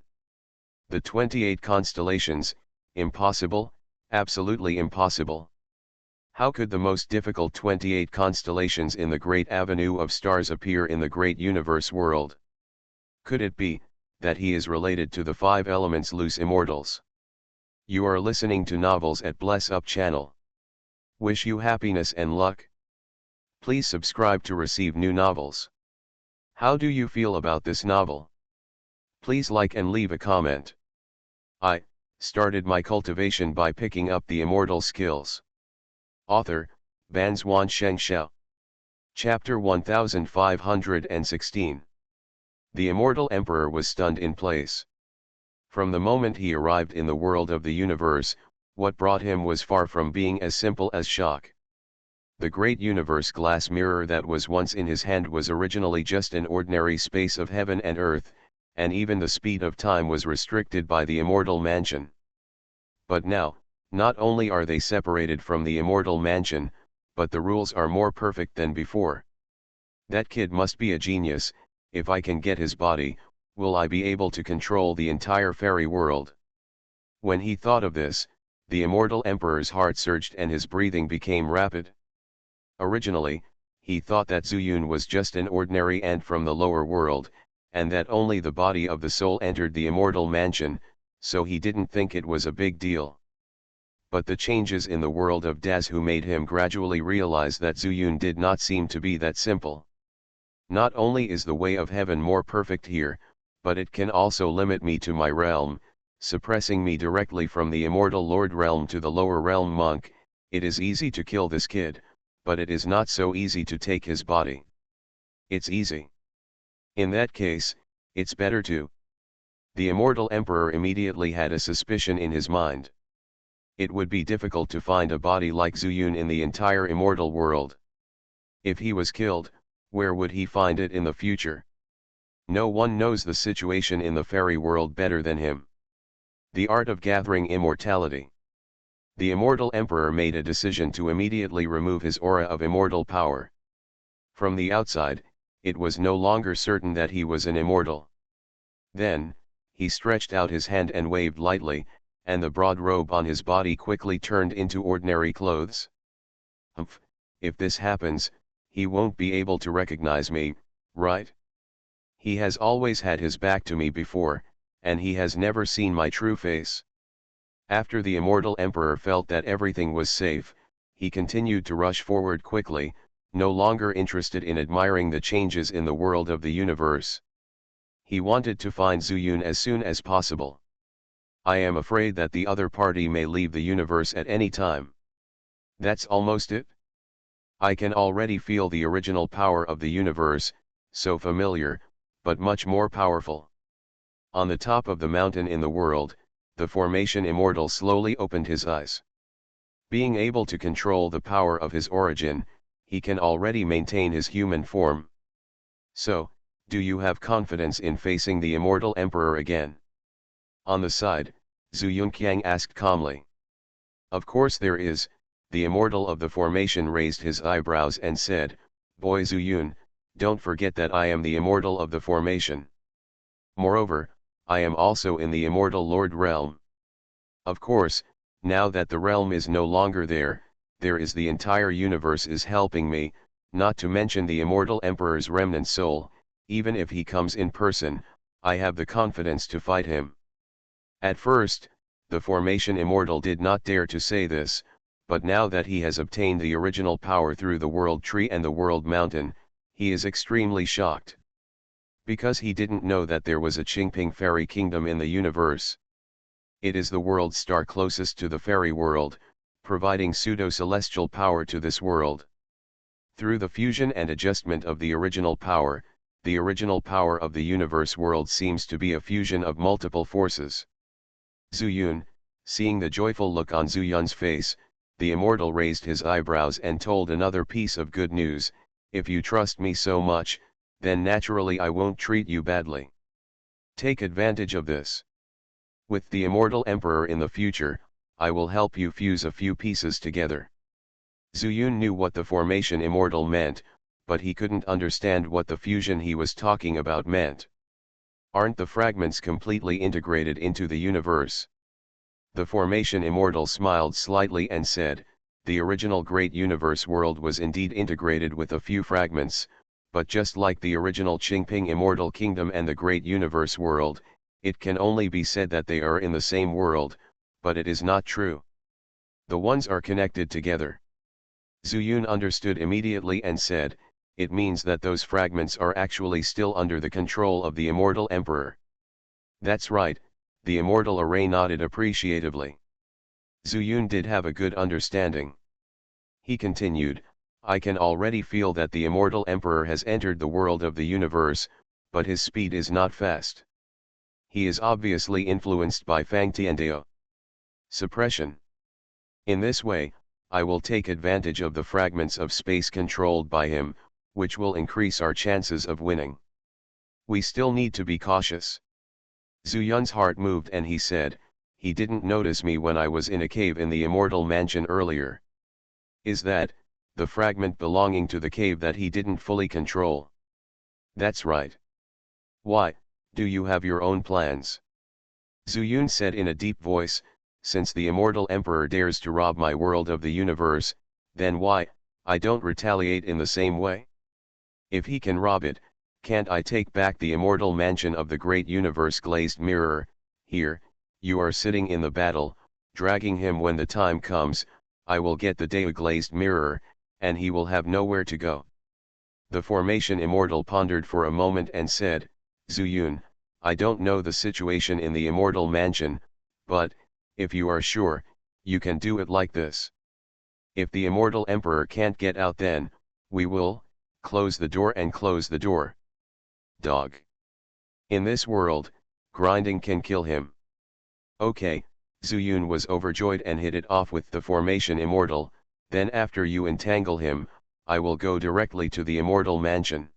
The 28 constellations, impossible, absolutely impossible. How could the most difficult 28 constellations in the great avenue of stars appear in the great universe world? Could it be that he is related to the 5 elements loose immortals? You are listening to Novels at Bless Up channel. Wish you happiness and luck. Please subscribe to receive new novels. How do you feel about this novel? Please like and leave a comment. I started my cultivation by picking up the immortal skills. Author, Banzuan Xianxia. Chapter 1516. The immortal emperor was stunned in place. From the moment he arrived in the world of the universe, what brought him was far from being as simple as shock. The great universe glass mirror that was once in his hand was originally just an ordinary space of heaven and earth, and even the speed of time was restricted by the immortal mansion. But now, not only are they separated from the immortal mansion, but the rules are more perfect than before. That kid must be a genius. If I can get his body, will I be able to control the entire fairy world? When he thought of this, the immortal emperor's heart surged and his breathing became rapid. Originally, he thought that Zuyun was just an ordinary ant from the lower world, and that only the body of the soul entered the immortal mansion, so he didn't think it was a big deal. But the changes in the world of Dazhu made him gradually realize that Zuyun did not seem to be that simple. Not only is the way of heaven more perfect here, but it can also limit me to my realm, suppressing me directly from the immortal Lord realm to the lower realm monk. It is easy to kill this kid, but it is not so easy to take his body. It's easy. In that case, it's better to. The immortal emperor immediately had a suspicion in his mind. It would be difficult to find a body like Zuyun in the entire immortal world. If he was killed, where would he find it in the future? No one knows the situation in the fairy world better than him. The art of gathering immortality. The immortal emperor made a decision to immediately remove his aura of immortal power. From the outside, it was no longer certain that he was an immortal. Then, he stretched out his hand and waved lightly, and the broad robe on his body quickly turned into ordinary clothes. Humph, if this happens, he won't be able to recognize me, right? He has always had his back to me before, and he has never seen my true face. After the immortal emperor felt that everything was safe, he continued to rush forward quickly, no longer interested in admiring the changes in the world of the universe. He wanted to find Zuyun as soon as possible. I am afraid that the other party may leave the universe at any time. That's almost it. I can already feel the original power of the universe, so familiar, but much more powerful. On the top of the mountain in the world, the formation immortal slowly opened his eyes. Being able to control the power of his origin, he can already maintain his human form. So, do you have confidence in facing the immortal emperor again? On the side, Zhu Yunqiang asked calmly. Of course there is. The immortal of the formation raised his eyebrows and said, Boy Zuyun, don't forget that I am the immortal of the formation. Moreover, I am also in the immortal Lord realm. Of course, now that the realm is no longer there is the entire universe is helping me, not to mention the immortal emperor's remnant soul. Even if he comes in person, I have the confidence to fight him. At first, the formation immortal did not dare to say this, but now that he has obtained the original power through the world tree and the world mountain, he is extremely shocked. Because he didn't know that there was a Qingping fairy kingdom in the universe. It is the world star closest to the fairy world, providing pseudo-celestial power to this world. Through the fusion and adjustment of the original power of the universe world seems to be a fusion of multiple forces. Zuyun, seeing the joyful look on Zuyun's face, the immortal raised his eyebrows and told another piece of good news, if you trust me so much, then naturally I won't treat you badly. Take advantage of this. With the immortal emperor in the future, I will help you fuse a few pieces together. Zuyun knew what the formation immortal meant, but he couldn't understand what the fusion he was talking about meant. Aren't the fragments completely integrated into the universe? The formation immortal smiled slightly and said, the original great universe world was indeed integrated with a few fragments, but just like the original Qingping immortal kingdom and the great universe world, it can only be said that they are in the same world, but it is not true. The ones are connected together. Zuyun understood immediately and said, it means that those fragments are actually still under the control of the immortal emperor. That's right, the immortal array nodded appreciatively. Zuyun did have a good understanding. He continued, I can already feel that the immortal emperor has entered the world of the universe, but his speed is not fast. He is obviously influenced by Fang Tiandao. Suppression. In this way, I will take advantage of the fragments of space controlled by him, which will increase our chances of winning. We still need to be cautious. Zuyun's heart moved and he said, he didn't notice me when I was in a cave in the immortal mansion earlier. Is that, the fragment belonging to the cave that he didn't fully control? That's right. Why, do you have your own plans? Zuyun said in a deep voice, since the immortal emperor dares to rob my world of the universe, then why, I don't retaliate in the same way? If he can rob it, can't I take back the immortal mansion of the great universe glazed mirror? Here, you are sitting in the battle, dragging him when the time comes, I will get the Dea glazed mirror, and he will have nowhere to go. The formation immortal pondered for a moment and said, Zuyun, I don't know the situation in the Immortal Mansion, but, if you are sure, you can do it like this. If the Immortal Emperor can't get out, then, we will, close the door and close the door. Dog. In this world, grinding can kill him. Okay, Zuyun was overjoyed and hit it off with the formation Immortal. Then after you entangle him, I will go directly to the Immortal Mansion.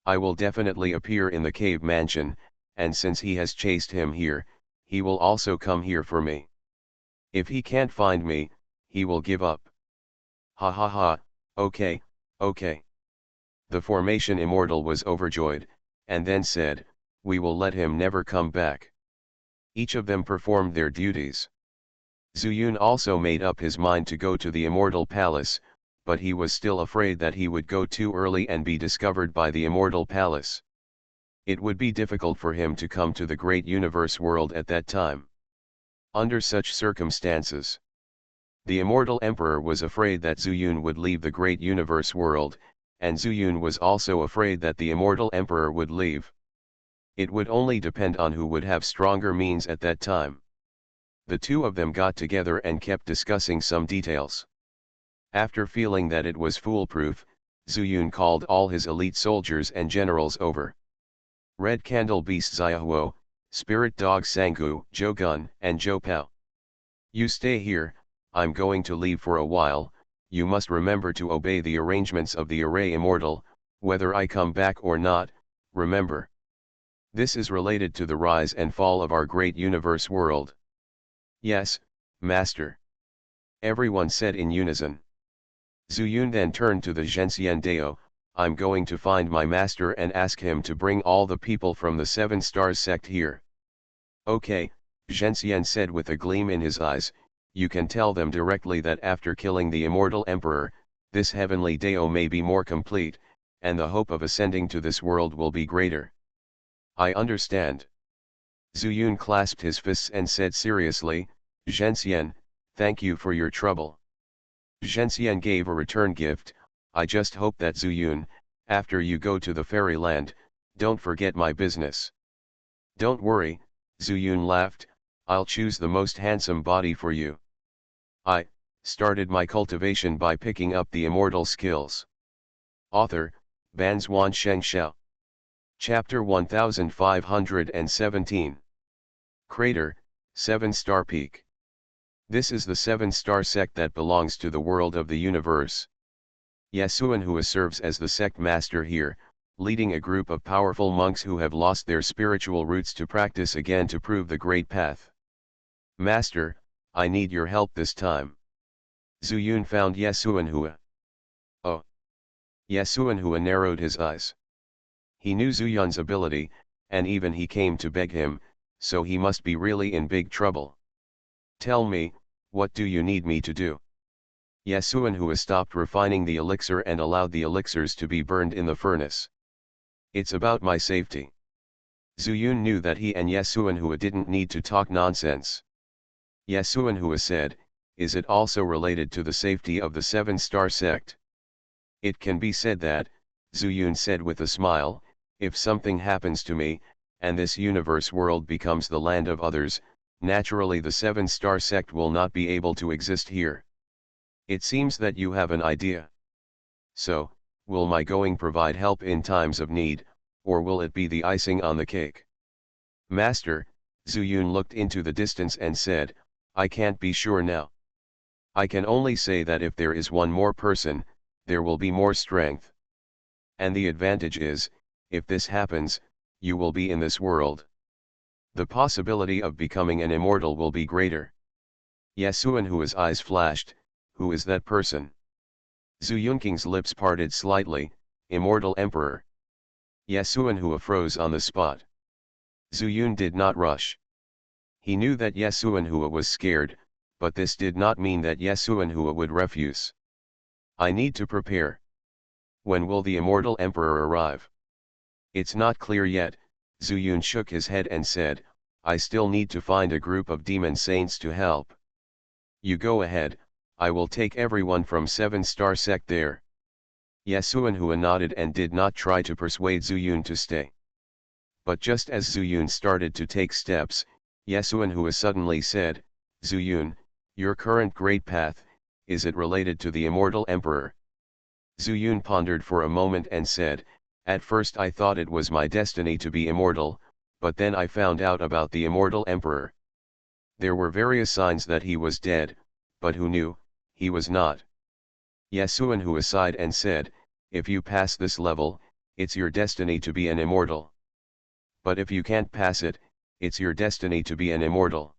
I will definitely appear in the cave mansion, and since he has chased him here, he will also come here for me. If he can't find me, he will give up. Ha ha ha, okay, okay. The formation Immortal was overjoyed, and then said, we will let him never come back. Each of them performed their duties. Zuyun also made up his mind to go to the Immortal Palace, but he was still afraid that he would go too early and be discovered by the Immortal Palace. It would be difficult for him to come to the great universe world at that time. Under such circumstances, the Immortal Emperor was afraid that Zuyun would leave the great universe world, and Zuyun was also afraid that the Immortal Emperor would leave. It would only depend on who would have stronger means at that time. The two of them got together and kept discussing some details. After feeling that it was foolproof, Zuyun called all his elite soldiers and generals over. Red Candle Beast Xiaohuo, Spirit Dog Sangu, Zhou Gun, and Zhou Pao. You stay here, I'm going to leave for a while. You must remember to obey the arrangements of the array Immortal, whether I come back or not, remember. This is related to the rise and fall of our great universe world. Yes, Master. Everyone said in unison. Zuyun then turned to the Zhenxian Dao, I'm going to find my master and ask him to bring all the people from the Seven Stars sect here. Okay, Zhenxian said with a gleam in his eyes, you can tell them directly that after killing the Immortal Emperor, this heavenly Dao may be more complete, and the hope of ascending to this world will be greater. I understand. Zuyun clasped his fists and said seriously, Zhenxian, thank you for your trouble. Zhenxian gave a return gift, I just hope that Zuyun, after you go to the fairyland, don't forget my business. Don't worry, Zuyun laughed, I'll choose the most handsome body for you. I started my cultivation by picking up the immortal skills. Author, Banzuan Xianxia. Chapter 1517. Crater, 7-star peak. This is the 7-star sect that belongs to the world of the universe. Yasuanhua serves as the sect master here, leading a group of powerful monks who have lost their spiritual roots to practice again to prove the great path. Master, I need your help this time. Zuyun found Yasuanhua. Oh. Yasuanhua narrowed his eyes. He knew Zuyun's ability, and even he came to beg him, so he must be really in big trouble. Tell me, what do you need me to do? Yasuanhua stopped refining the elixir and allowed the elixirs to be burned in the furnace. It's about my safety. Zuyun knew that he and Yasuanhua didn't need to talk nonsense. Yasuanhua said, is it also related to the safety of the 7-star sect? It can be said that, Zuyun said with a smile, if something happens to me, and this universe world becomes the land of others, naturally the 7-star sect will not be able to exist here. It seems that you have an idea. So, will my going provide help in times of need, or will it be the icing on the cake? Master, Zuyun looked into the distance and said, I can't be sure now. I can only say that if there is one more person, there will be more strength. And the advantage is, if this happens, you will be in this world. The possibility of becoming an immortal will be greater. Yasuanhua's eyes flashed, who is that person? Zuyunking's lips parted slightly, Immortal Emperor. Yasuanhua froze on the spot. Zuyun did not rush. He knew that Yasuanhua was scared, but this did not mean that Yasuanhua would refuse. I need to prepare. When will the Immortal Emperor arrive? It's not clear yet, Zuyun shook his head and said, I still need to find a group of demon saints to help. You go ahead, I will take everyone from 7-star sect there. Yasuanhua nodded and did not try to persuade Zuyun to stay. But just as Zuyun started to take steps, Yesuanhua suddenly said, "Zuyun, your current great path, is it related to the immortal emperor?" Zuyun pondered for a moment and said, "At first I thought it was my destiny to be immortal, but then I found out about the immortal emperor. There were various signs that he was dead, but who knew, he was not." Yesuanhua sighed and said, "If you pass this level, it's your destiny to be an immortal. But if you can't pass it, it's your destiny to be an immortal.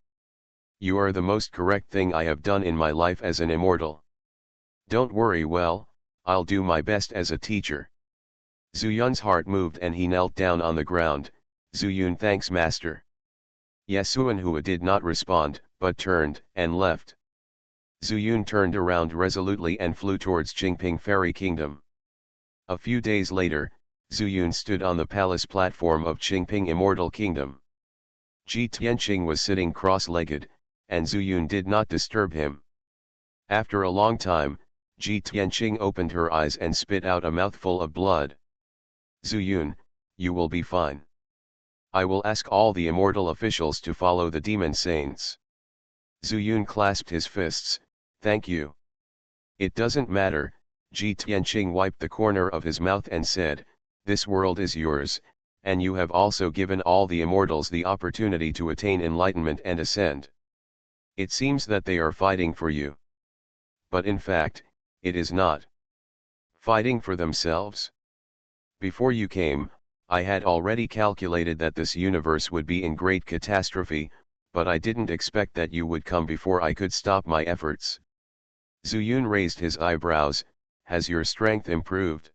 You are the most correct thing I have done in my life as an immortal. Don't worry, well, I'll do my best as a teacher." Zuyun's heart moved and he knelt down on the ground. "Zuyun, thanks, master." Yesuanhua did not respond, but turned and left. Zuyun turned around resolutely and flew towards Qingping Fairy Kingdom. A few days later, Zuyun stood on the palace platform of Qingping Immortal Kingdom. Ji Tianqing was sitting cross-legged, and Zuyun did not disturb him. After a long time, Ji Tianqing opened her eyes and spit out a mouthful of blood. "Zuyun, you will be fine. I will ask all the immortal officials to follow the demon saints." Zuyun clasped his fists, "Thank you." "It doesn't matter," Ji Tianqing wiped the corner of his mouth and said, "this world is yours, and you have also given all the immortals the opportunity to attain enlightenment and ascend. It seems that they are fighting for you. But in fact, it is not fighting for themselves. Before you came, I had already calculated that this universe would be in great catastrophe, but I didn't expect that you would come before I could stop my efforts." Zuyun raised his eyebrows. "Has your strength improved?"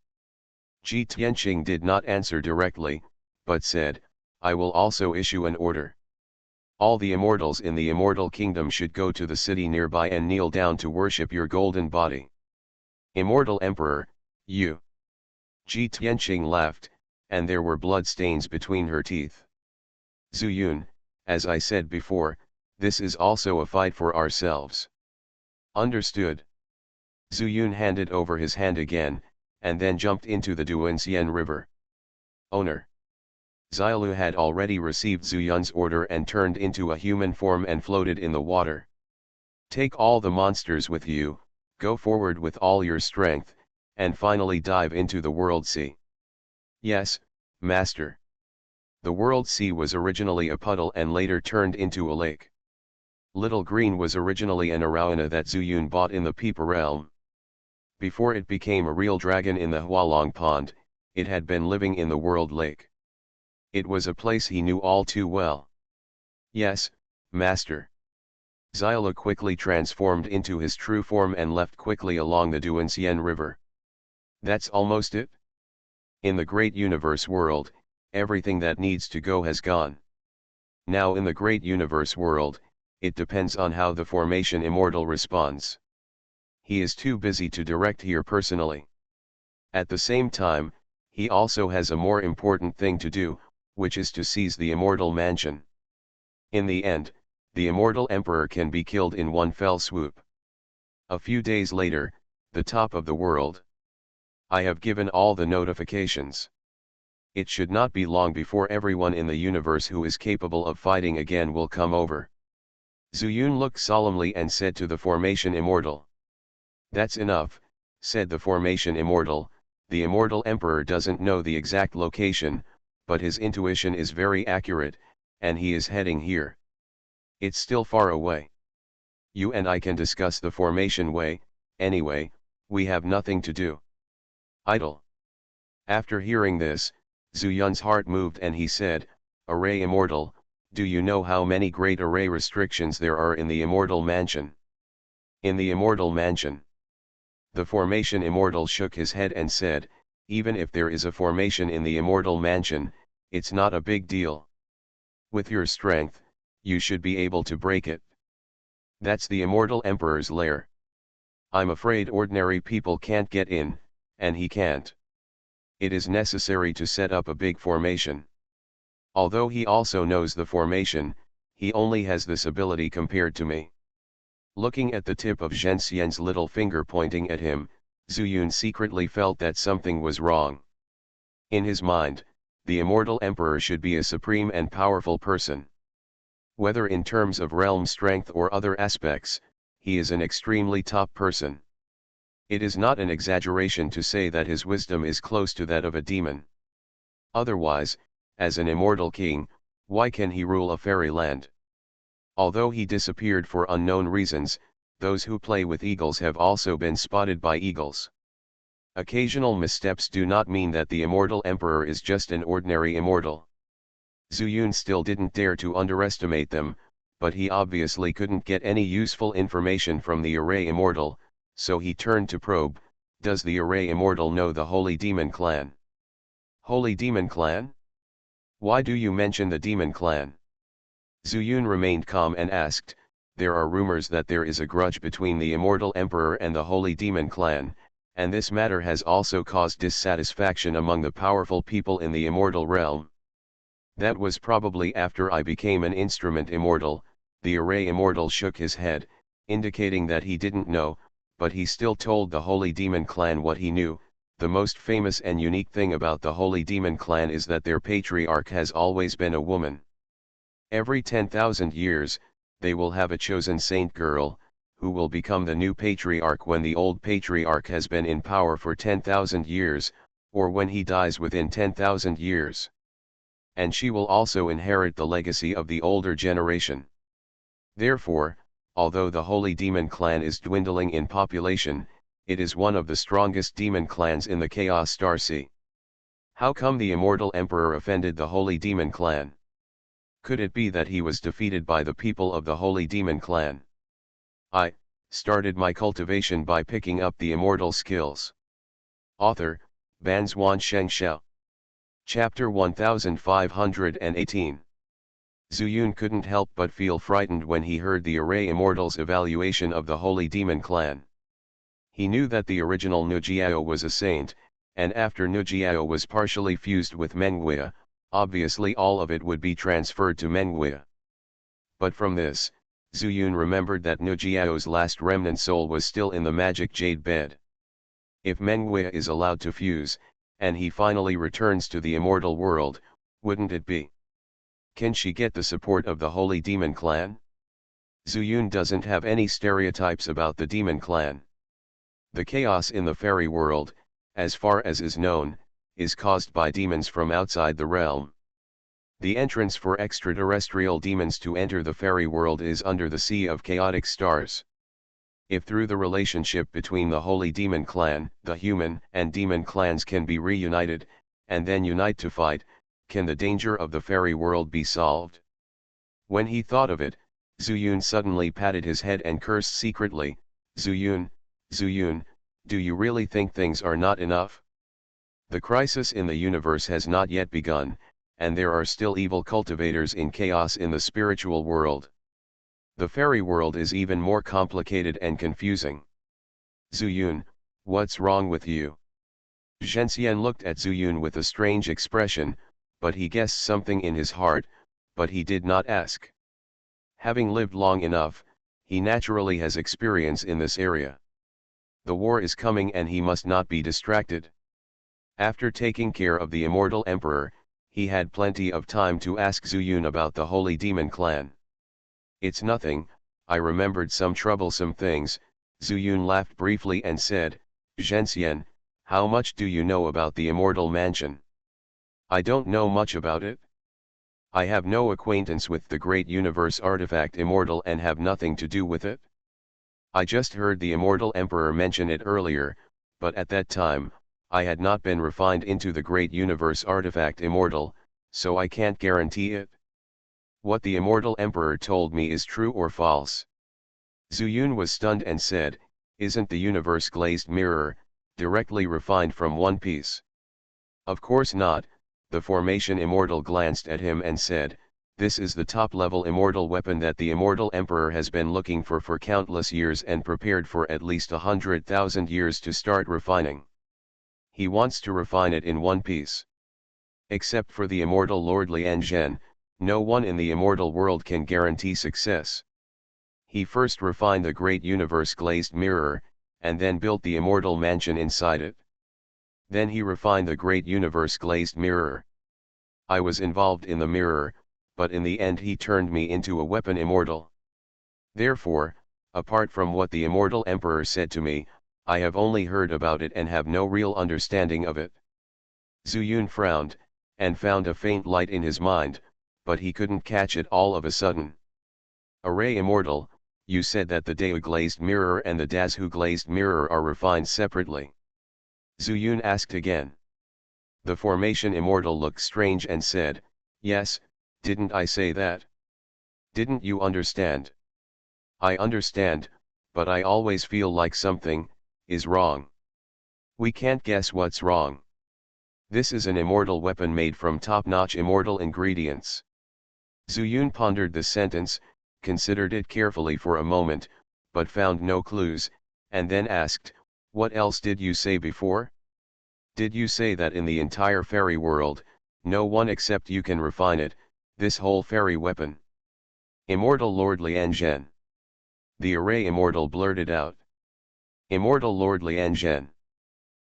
Ji Tianqing did not answer directly, but said, "I will also issue an order. All the immortals in the immortal kingdom should go to the city nearby and kneel down to worship your golden body." "Immortal Emperor, you..." Ji Tianqing laughed, and there were blood stains between her teeth. "Zuyun, as I said before, this is also a fight for ourselves. Understood?" Zuyun handed over his hand again, and then jumped into the Duanxian River. Owner. Xiaolu had already received Zuyun's order and turned into a human form and floated in the water. "Take all the monsters with you, go forward with all your strength, and finally dive into the World Sea." "Yes, Master." The World Sea was originally a puddle and later turned into a lake. Little Green was originally an arowana that Zuyun bought in the Peepa realm. Before it became a real dragon in the Hualong Pond, it had been living in the World Lake. It was a place he knew all too well. "Yes, Master." Xiaolu quickly transformed into his true form and left quickly along the Duanxian River. "That's almost it? In the great universe world, everything that needs to go has gone. Now in the great universe world, it depends on how the formation immortal responds. He is too busy to direct here personally. At the same time, he also has a more important thing to do, which is to seize the immortal mansion. In the end, the immortal emperor can be killed in one fell swoop." A few days later, the top of the world. "I have given all the notifications. It should not be long before everyone in the universe who is capable of fighting again will come over." Zuyun looked solemnly and said to the formation immortal. "That's enough," said the formation immortal. "The immortal emperor doesn't know the exact location, but his intuition is very accurate, and he is heading here. It's still far away. You and I can discuss the formation way, anyway, we have nothing to do." Idle. After hearing this, Zuyun's heart moved and he said, "Array Immortal, do you know how many great array restrictions there are in the Immortal Mansion?" "In the Immortal Mansion?" The Formation Immortal shook his head and said, "Even if there is a formation in the Immortal Mansion, it's not a big deal. With your strength, you should be able to break it. That's the Immortal Emperor's lair. I'm afraid ordinary people can't get in, and he can't. It is necessary to set up a big formation. Although he also knows the formation, he only has this ability compared to me." Looking at the tip of Xianxian's little finger pointing at him, Zuyun secretly felt that something was wrong. In his mind, the immortal emperor should be a supreme and powerful person. Whether in terms of realm strength or other aspects, he is an extremely top person. It is not an exaggeration to say that his wisdom is close to that of a demon. Otherwise, as an immortal king, why can he rule a fairy land? Although he disappeared for unknown reasons, those who play with eagles have also been spotted by eagles. Occasional missteps do not mean that the immortal emperor is just an ordinary immortal. Zuyun still didn't dare to underestimate them, but he obviously couldn't get any useful information from the Array Immortal, so he turned to probe, does the Array Immortal know the Holy Demon Clan? Holy Demon Clan? Why do you mention the Demon Clan? Zuyun remained calm and asked, there are rumors that there is a grudge between the Immortal Emperor and the Holy Demon Clan, and this matter has also caused dissatisfaction among the powerful people in the immortal realm. That was probably after I became an instrument immortal. The Array Immortal shook his head, indicating that he didn't know, but he still told the Holy Demon Clan what he knew. The most famous and unique thing about the Holy Demon Clan is that their patriarch has always been a woman. Every 10,000 years, they will have a chosen saint girl, who will become the new patriarch when the old patriarch has been in power for 10,000 years, or when he dies within 10,000 years. And she will also inherit the legacy of the older generation. Therefore, although the Holy Demon Clan is dwindling in population, it is one of the strongest demon clans in the Chaos Star Sea. How come the Immortal Emperor offended the Holy Demon Clan? Could it be that he was defeated by the people of the Holy Demon Clan? I started my cultivation by picking up the immortal skills. Author, Banzuan Xianxia. Chapter 1518. Zuyun couldn't help but feel frightened when he heard the Array Immortals' evaluation of the Holy Demon Clan. He knew that the original Nujiao was a saint, and after Nujiao was partially fused with Menguia, obviously all of it would be transferred to Menguia. But from this, Zuyun remembered that Nujiao's last remnant soul was still in the magic jade bed. If Menguia is allowed to fuse, and he finally returns to the immortal world, wouldn't it be? Can she get the support of the Holy Demon Clan? Zuyun doesn't have any stereotypes about the Demon Clan. The chaos in the fairy world, as far as is known, is caused by demons from outside the realm. The entrance for extraterrestrial demons to enter the fairy world is under the sea of chaotic stars. If through the relationship between the Holy Demon Clan, the human and demon clans can be reunited, and then unite to fight, can the danger of the fairy world be solved? When he thought of it, Zuyun suddenly patted his head and cursed secretly, Zuyun, Zuyun, do you really think things are not enough? The crisis in the universe has not yet begun, and there are still evil cultivators in chaos in the spiritual world. The fairy world is even more complicated and confusing. Zuyun, what's wrong with you? Xianxia looked at Zuyun with a strange expression, but he guessed something in his heart, but he did not ask. Having lived long enough, he naturally has experience in this area. The war is coming and he must not be distracted. After taking care of the Immortal Emperor, he had plenty of time to ask Zuyun about the Holy Demon Clan. It's nothing, I remembered some troublesome things. Zuyun laughed briefly and said, Xianxia, how much do you know about the Immortal Mansion? I don't know much about it. I have no acquaintance with the great universe artifact Immortal and have nothing to do with it. I just heard the Immortal Emperor mention it earlier, but at that time, I had not been refined into the great universe artifact Immortal, so I can't guarantee it. What the Immortal Emperor told me is true or false. Zuyun was stunned and said, isn't the universe glazed mirror, directly refined from One Piece? Of course not. The formation Immortal glanced at him and said, this is the top-level immortal weapon that the Immortal Emperor has been looking for countless years and prepared for at least 100,000 years to start refining. He wants to refine it in one piece. Except for the immortal Lord Lian Zhen, no one in the immortal world can guarantee success. He first refined the great universe glazed mirror, and then built the immortal mansion inside it. Then he refined the great universe glazed mirror. I was involved in the mirror, but in the end he turned me into a weapon immortal. Therefore, apart from what the immortal emperor said to me, I have only heard about it and have no real understanding of it. Zuyun frowned, and found a faint light in his mind, but he couldn't catch it all of a sudden. Array Immortal, you said that the Dao glazed mirror and the Dazu glazed mirror are refined separately. Zuyun asked again. The formation Immortal looked strange and said, yes, didn't I say that? Didn't you understand? I understand, but I always feel like something is wrong. We can't guess what's wrong. This is an immortal weapon made from top-notch immortal ingredients. Zuyun pondered the sentence, considered it carefully for a moment, but found no clues, and then asked, what else did you say before? Did you say that in the entire fairy world, no one except you can refine it, this whole fairy weapon? Immortal Lord Lianzhen. The array Immortal blurted out. Immortal Lord Lianzhen.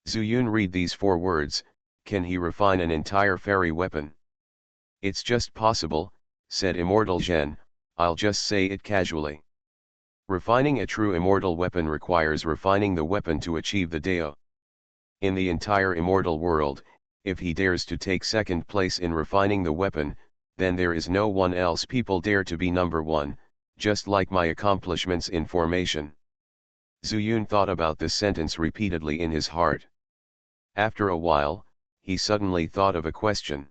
Zuyun read these 4 words, can he refine an entire fairy weapon? It's just possible, said Immortal Zhen, I'll just say it casually. Refining a true immortal weapon requires refining the weapon to achieve the Dao. In the entire immortal world, if he dares to take second place in refining the weapon, then there is no one else people dare to be number 1, just like my accomplishments in formation. Zuyun thought about this sentence repeatedly in his heart. After a while, he suddenly thought of a question.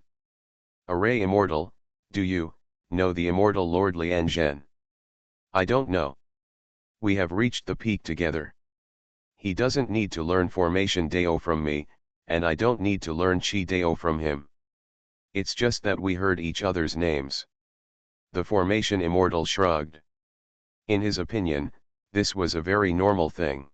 Array Immortal, do you know the immortal Lord Lianzhen? I don't know. We have reached the peak together. He doesn't need to learn formation Dao from me, and I don't need to learn Chi Dao from him. It's just that we heard each other's names. The formation Immortal shrugged. In his opinion, this was a very normal thing.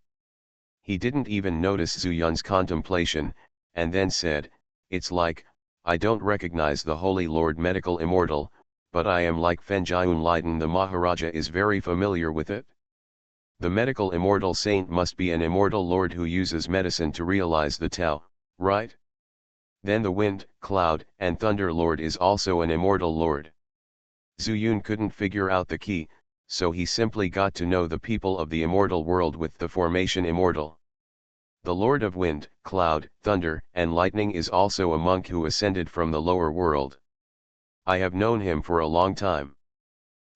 He didn't even notice Zuyun's contemplation, and then said, it's like, I don't recognize the Holy Lord Medical Immortal, but I am like Fenjiun Leiden the Maharaja is very familiar with it. The medical immortal saint must be an immortal lord who uses medicine to realize the Tao, right? Then the wind, cloud, and thunder lord is also an immortal lord. Zuyun couldn't figure out the key, so he simply got to know the people of the immortal world with the formation immortal. The lord of wind, cloud, thunder, and lightning is also a monk who ascended from the lower world. I have known him for a long time.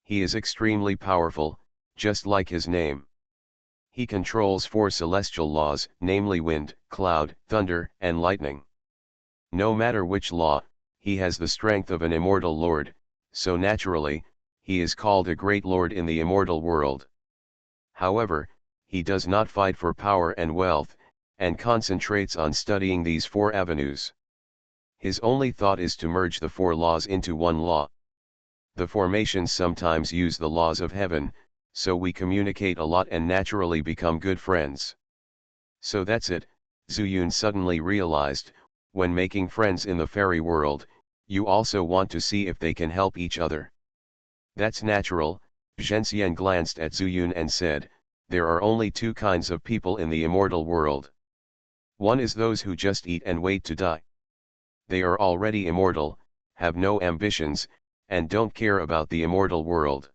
He is extremely powerful, just like his name. He controls 4 celestial laws, namely wind, cloud, thunder, and lightning. No matter which law, he has the strength of an immortal lord, so naturally, he is called a great lord in the immortal world. However, he does not fight for power and wealth, and concentrates on studying these 4 avenues. His only thought is to merge the 4 laws into one law. The formations sometimes use the laws of heaven, so we communicate a lot and naturally become good friends. So that's it, Zuyun suddenly realized, when making friends in the fairy world, you also want to see if they can help each other. That's natural. Xianxia glanced at Zuyun and said, there are only 2 kinds of people in the immortal world. One is those who just eat and wait to die. They are already immortal, have no ambitions, and don't care about the immortal world.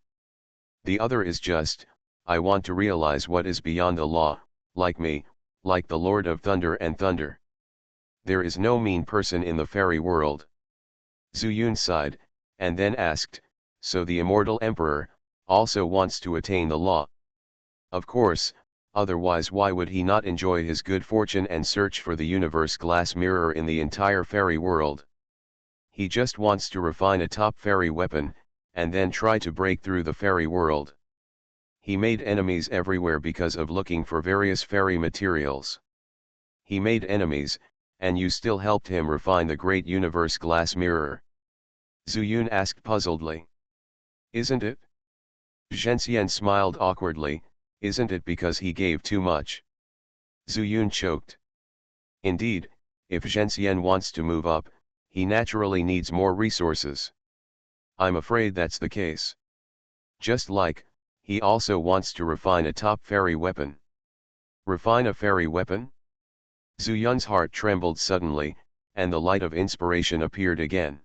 The other is just, I want to realize what is beyond the law, like me, like the Lord of Thunder and Thunder. There is no mean person in the fairy world. Zuyun sighed, and then asked, so the immortal emperor also wants to attain the law? Of course, otherwise why would he not enjoy his good fortune and search for the universe glass mirror in the entire fairy world? He just wants to refine a top fairy weapon, and then try to break through the fairy world. He made enemies everywhere because of looking for various fairy materials. He made enemies, and you still helped him refine the great universe glass mirror. Zuyun asked puzzledly. Isn't it? Zhenxian smiled awkwardly, isn't it because he gave too much? Zuyun choked. Indeed, if Zhenxian wants to move up, he naturally needs more resources. I'm afraid that's the case. Just like, he also wants to refine a top fairy weapon. Refine a fairy weapon? Zuyun's heart trembled suddenly, and the light of inspiration appeared again.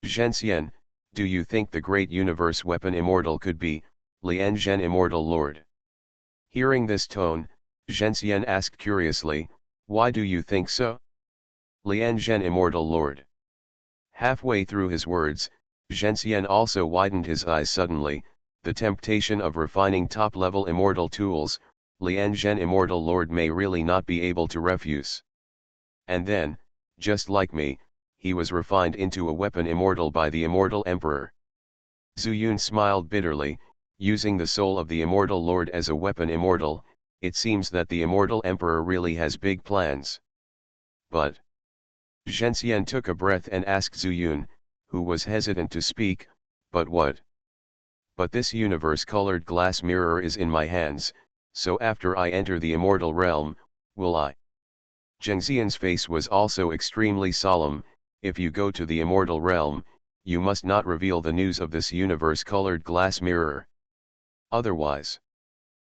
Xianxian, do you think the great universe weapon immortal could be, Lian Zhen immortal lord? Hearing this tone, Xianxian asked curiously, why do you think so? Lian Zhen immortal lord. Halfway through his words, Xianxian also widened his eyes suddenly. The temptation of refining top-level immortal tools, Lian Zhen immortal lord may really not be able to refuse. And then, just like me, he was refined into a weapon immortal by the immortal emperor. Zuyun smiled bitterly, using the soul of the immortal lord as a weapon immortal. It seems that the immortal emperor really has big plans. But Zhenxian took a breath and asked Zuyun, who was hesitant to speak, but what? But this universe-colored glass mirror is in my hands, so after I enter the immortal realm, will I? Zhengxian's face was also extremely solemn. If you go to the immortal realm, you must not reveal the news of this universe-colored glass mirror. Otherwise,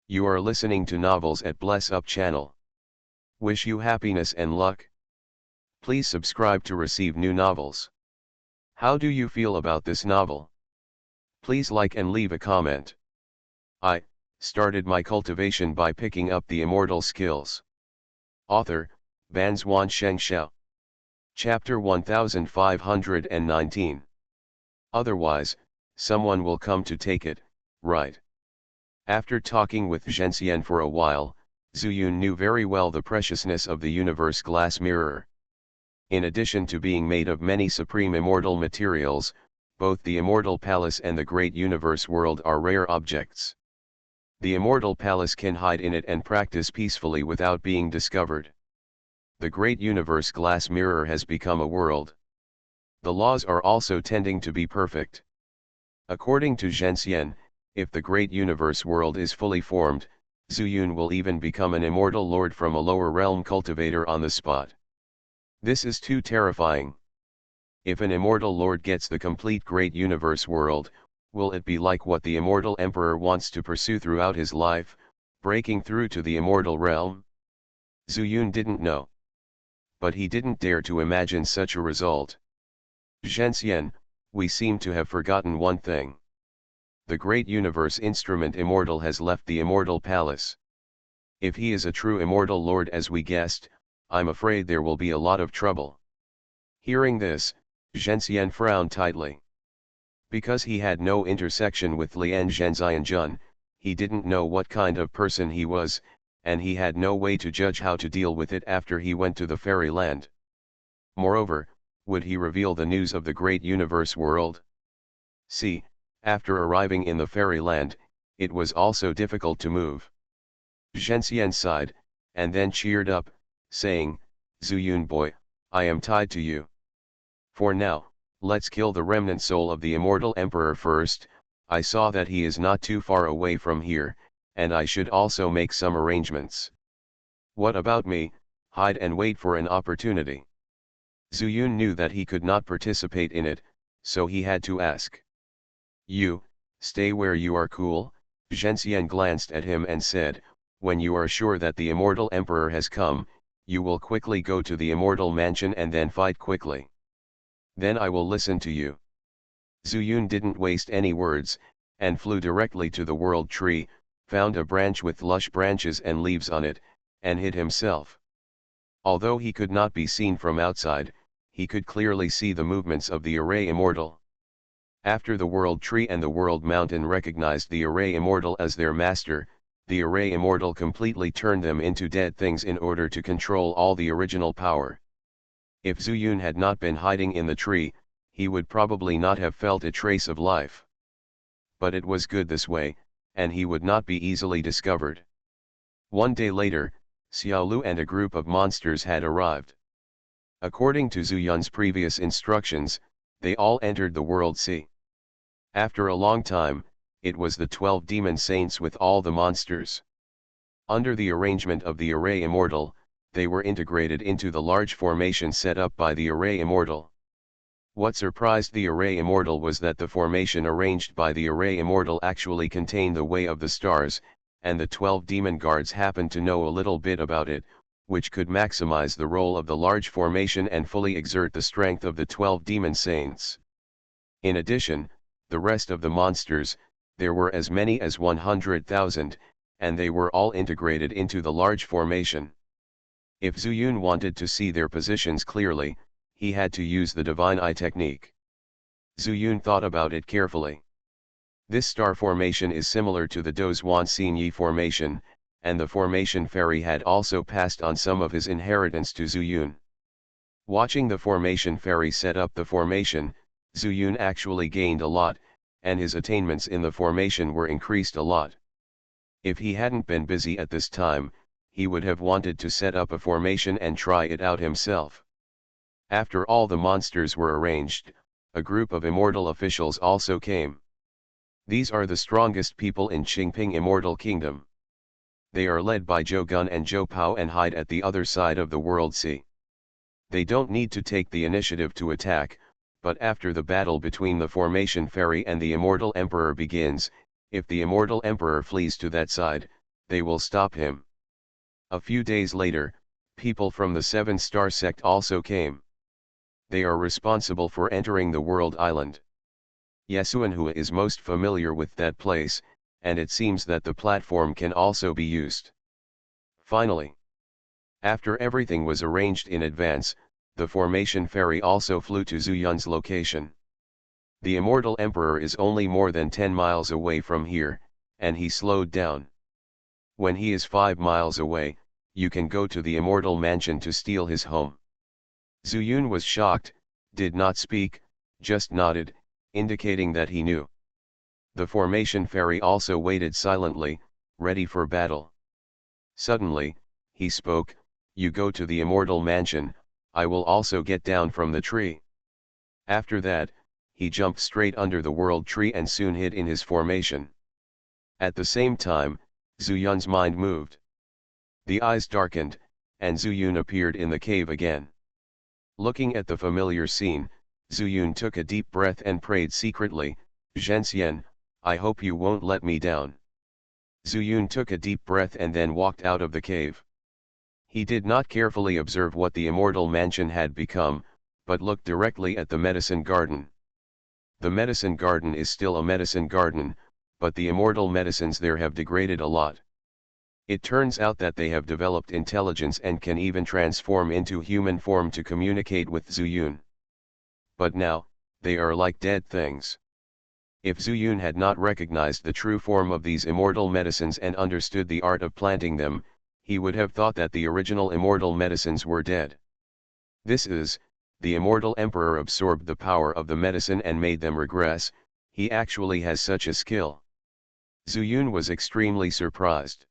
you are listening to novels at Bless Up channel. Wish you happiness and luck. Please subscribe to receive new novels. How do you feel about this novel? Please like and leave a comment. I started my cultivation by picking up the immortal skills. Author, Banzuan Xianxia. Chapter 1519. Otherwise, someone will come to take it, right? After talking with Zhenxian for a while, Zuyun knew very well the preciousness of the universe glass mirror. In addition to being made of many supreme immortal materials, both the immortal palace and the great universe world are rare objects. The immortal palace can hide in it and practice peacefully without being discovered. The great universe glass mirror has become a world. The laws are also tending to be perfect. According to Zhenxian, if the great universe world is fully formed, Zuyun will even become an immortal lord from a lower realm cultivator on the spot. This is too terrifying. If an immortal lord gets the complete great universe world, will it be like what the immortal emperor wants to pursue throughout his life, breaking through to the immortal realm? Zuyun didn't know. But he didn't dare to imagine such a result. Zhenxian, we seem to have forgotten one thing. The great universe instrument immortal has left the immortal palace. If he is a true immortal lord as we guessed, I'm afraid there will be a lot of trouble. Hearing this, Zhenxian frowned tightly. Because he had no intersection with Lian Zhenxianjun, he didn't know what kind of person he was, and he had no way to judge how to deal with it after he went to the fairyland. Moreover, would he reveal the news of the great universe world? See, after arriving in the fairyland, it was also difficult to move. Zhenxian sighed, and then cheered up, saying, Zuyun boy, I am tied to you. For now, let's kill the remnant soul of the immortal emperor first. I saw that he is not too far away from here, and I should also make some arrangements. What about me? Hide and wait for an opportunity. Zuyun knew that he could not participate in it, so he had to ask. You, stay where you are cool. Zhenxian glanced at him and said, when you are sure that the immortal emperor has come, you will quickly go to the immortal mansion and then fight quickly. Then I will listen to you. Zuyun didn't waste any words, and flew directly to the world tree, found a branch with lush branches and leaves on it, and hid himself. Although he could not be seen from outside, he could clearly see the movements of the array immortal. After the world tree and the world mountain recognized the array immortal as their master, the array immortal completely turned them into dead things in order to control all the original power. If Zuyun had not been hiding in the tree, he would probably not have felt a trace of life. But it was good this way, and he would not be easily discovered. One day later, Xiaolu and a group of monsters had arrived. According to Zuyun's previous instructions, they all entered the world sea. After a long time, it was the 12 demon saints with all the monsters. Under the arrangement of the array immortal, they were integrated into the large formation set up by the array immortal. What surprised the array immortal was that the formation arranged by the array immortal actually contained the way of the stars, and the 12 demon guards happened to know a little bit about it, which could maximize the role of the large formation and fully exert the strength of the 12 demon saints. In addition, the rest of the monsters, there were as many as 100,000, and they were all integrated into the large formation. If Zuyun wanted to see their positions clearly, he had to use the divine eye technique. Zuyun thought about it carefully. This star formation is similar to the Dozhuan Xinyi formation, and the formation fairy had also passed on some of his inheritance to Zuyun. Watching the formation fairy set up the formation, Zuyun actually gained a lot, and his attainments in the formation were increased a lot. If he hadn't been busy at this time, he would have wanted to set up a formation and try it out himself. After all the monsters were arranged, a group of immortal officials also came. These are the strongest people in Qingping Immortal Kingdom. They are led by Zhou Gun and Zhou Pao and hide at the other side of the World Sea. They don't need to take the initiative to attack, but after the battle between the Formation Fairy and the Immortal Emperor begins, if the Immortal Emperor flees to that side, they will stop him. A few days later, people from the Seven Star Sect also came. They are responsible for entering the World Island. Yasuanhua is most familiar with that place, and it seems that the platform can also be used. Finally, after everything was arranged in advance, the Formation Fairy also flew to Zuyun's location. The Immortal Emperor is only more than 10 miles away from here, and he slowed down. When he is 5 miles away, you can go to the Immortal Mansion to steal his home. Zuyun was shocked, did not speak, just nodded, indicating that he knew. The Formation Fairy also waited silently, ready for battle. Suddenly, he spoke, "You go to the Immortal Mansion, I will also get down from the tree." After that, he jumped straight under the World Tree and soon hid in his formation. At the same time, Zuyun's mind moved. The eyes darkened, and Zuyun appeared in the cave again. Looking at the familiar scene, Zuyun took a deep breath and prayed secretly, "Xianxia, I hope you won't let me down." Zuyun took a deep breath and then walked out of the cave. He did not carefully observe what the Immortal Mansion had become, but looked directly at the medicine garden. The medicine garden is still a medicine garden, but the immortal medicines there have degraded a lot. It turns out that they have developed intelligence and can even transform into human form to communicate with Zuyun. But now, they are like dead things. If Zuyun had not recognized the true form of these immortal medicines and understood the art of planting them, he would have thought that the original immortal medicines were dead. This is, the immortal emperor absorbed the power of the medicine and made them regress. He actually has such a skill. Zuyun was extremely surprised.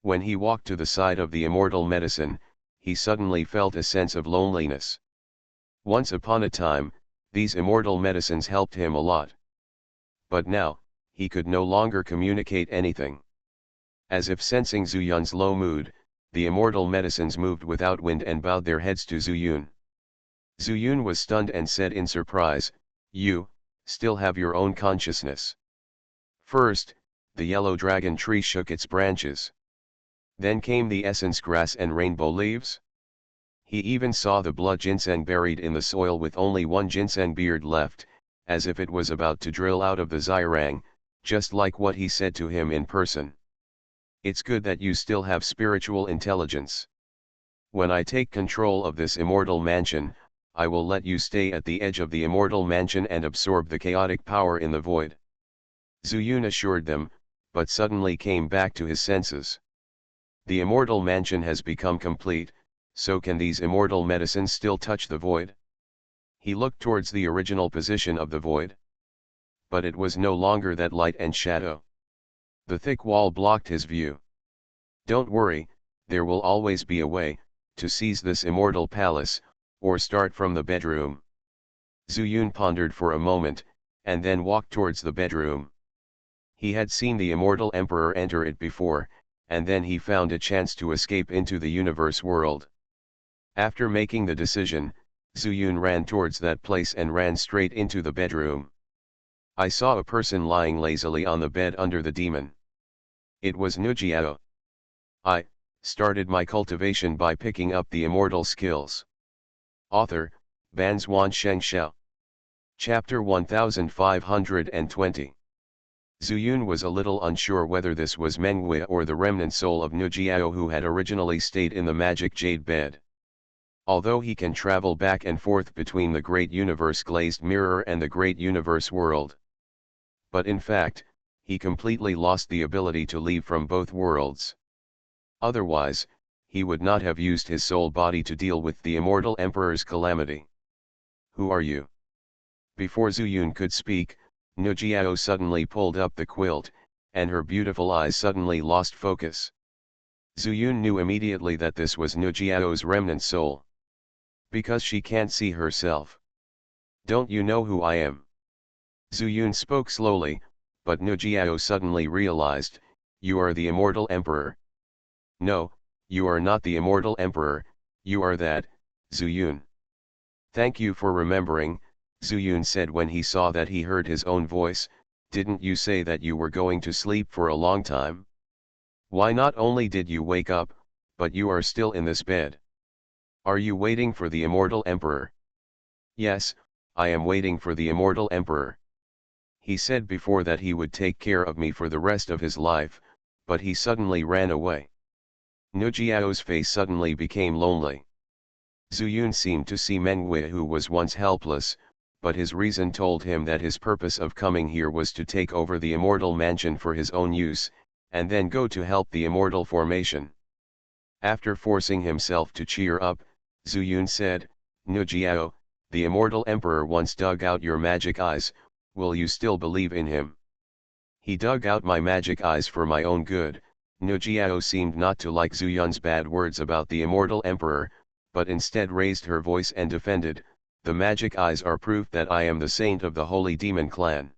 When he walked to the side of the immortal medicine, he suddenly felt a sense of loneliness. Once upon a time, these immortal medicines helped him a lot. But now, he could no longer communicate anything. As if sensing Zuyun's low mood, the immortal medicines moved without wind and bowed their heads to Zuyun. Zuyun was stunned and said in surprise, "You, still have your own consciousness." First, the yellow dragon tree shook its branches. Then came the essence grass and rainbow leaves. He even saw the blood ginseng buried in the soil with only one ginseng beard left, as if it was about to drill out of the Zirang, just like what he said to him in person. "It's good that you still have spiritual intelligence. When I take control of this immortal mansion, I will let you stay at the edge of the immortal mansion and absorb the chaotic power in the void." Zuyun assured them, but suddenly came back to his senses. The immortal mansion has become complete, so can these immortal medicines still touch the void? He looked towards the original position of the void. But it was no longer that light and shadow. The thick wall blocked his view. "Don't worry, there will always be a way, to seize this immortal palace, or start from the bedroom." Zuyun pondered for a moment, and then walked towards the bedroom. He had seen the immortal emperor enter it before, and then he found a chance to escape into the universe world. After making the decision, Zuyun ran towards that place and ran straight into the bedroom. I saw a person lying lazily on the bed under the demon. It was Nujiao. I started my cultivation by picking up the immortal skills. Author, Banzuan Xianxia. Chapter 1520. Zuyun was a little unsure whether this was Menghui or the remnant soul of Nujiao who had originally stayed in the magic jade bed. Although he can travel back and forth between the great universe glazed mirror and the great universe world. But in fact, he completely lost the ability to leave from both worlds. Otherwise, he would not have used his soul body to deal with the immortal emperor's calamity. Who are you? Before Zuyun could speak, Nujiao suddenly pulled up the quilt, and her beautiful eyes suddenly lost focus. Zuyun knew immediately that this was Nujiao's remnant soul. Because she can't see herself. Don't you know who I am? Zuyun spoke slowly, but Nujiao suddenly realized, you are the immortal emperor. No, you are not the immortal emperor, you are that, Zuyun. Thank you for remembering, Zuyun said when he saw that he heard his own voice. Didn't you say that you were going to sleep for a long time? Why not only did you wake up, but you are still in this bed? Are you waiting for the immortal emperor? Yes, I am waiting for the immortal emperor. He said before that he would take care of me for the rest of his life, but he suddenly ran away. Nujiao's face suddenly became lonely. Zuyun seemed to see Menghui, who was once helpless, but his reason told him that his purpose of coming here was to take over the immortal mansion for his own use, and then go to help the immortal formation. After forcing himself to cheer up, Zuyun said, Nujiao, the immortal emperor once dug out your magic eyes, will you still believe in him? He dug out my magic eyes for my own good. Nujiao seemed not to like Zuyun's bad words about the immortal emperor, but instead raised her voice and defended, the magic eyes are proof that I am the saint of the holy demon clan.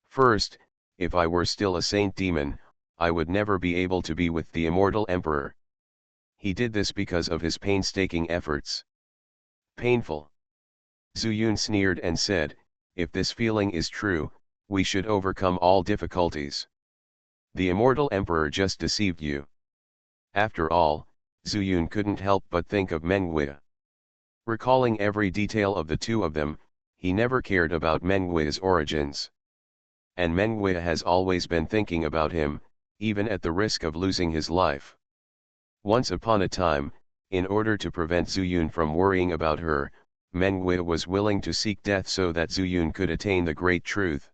First, if I were still a saint demon, I would never be able to be with the immortal emperor. He did this because of his painstaking efforts. Painful. Zuyun sneered and said, if this feeling is true, we should overcome all difficulties. The immortal emperor just deceived you. After all, Zuyun couldn't help but think of Menghui. Recalling every detail of the two of them, he never cared about Menghui's origins. And Menghui has always been thinking about him, even at the risk of losing his life. Once upon a time, in order to prevent Zuyun from worrying about her, Menghui was willing to seek death so that Zuyun could attain the great truth.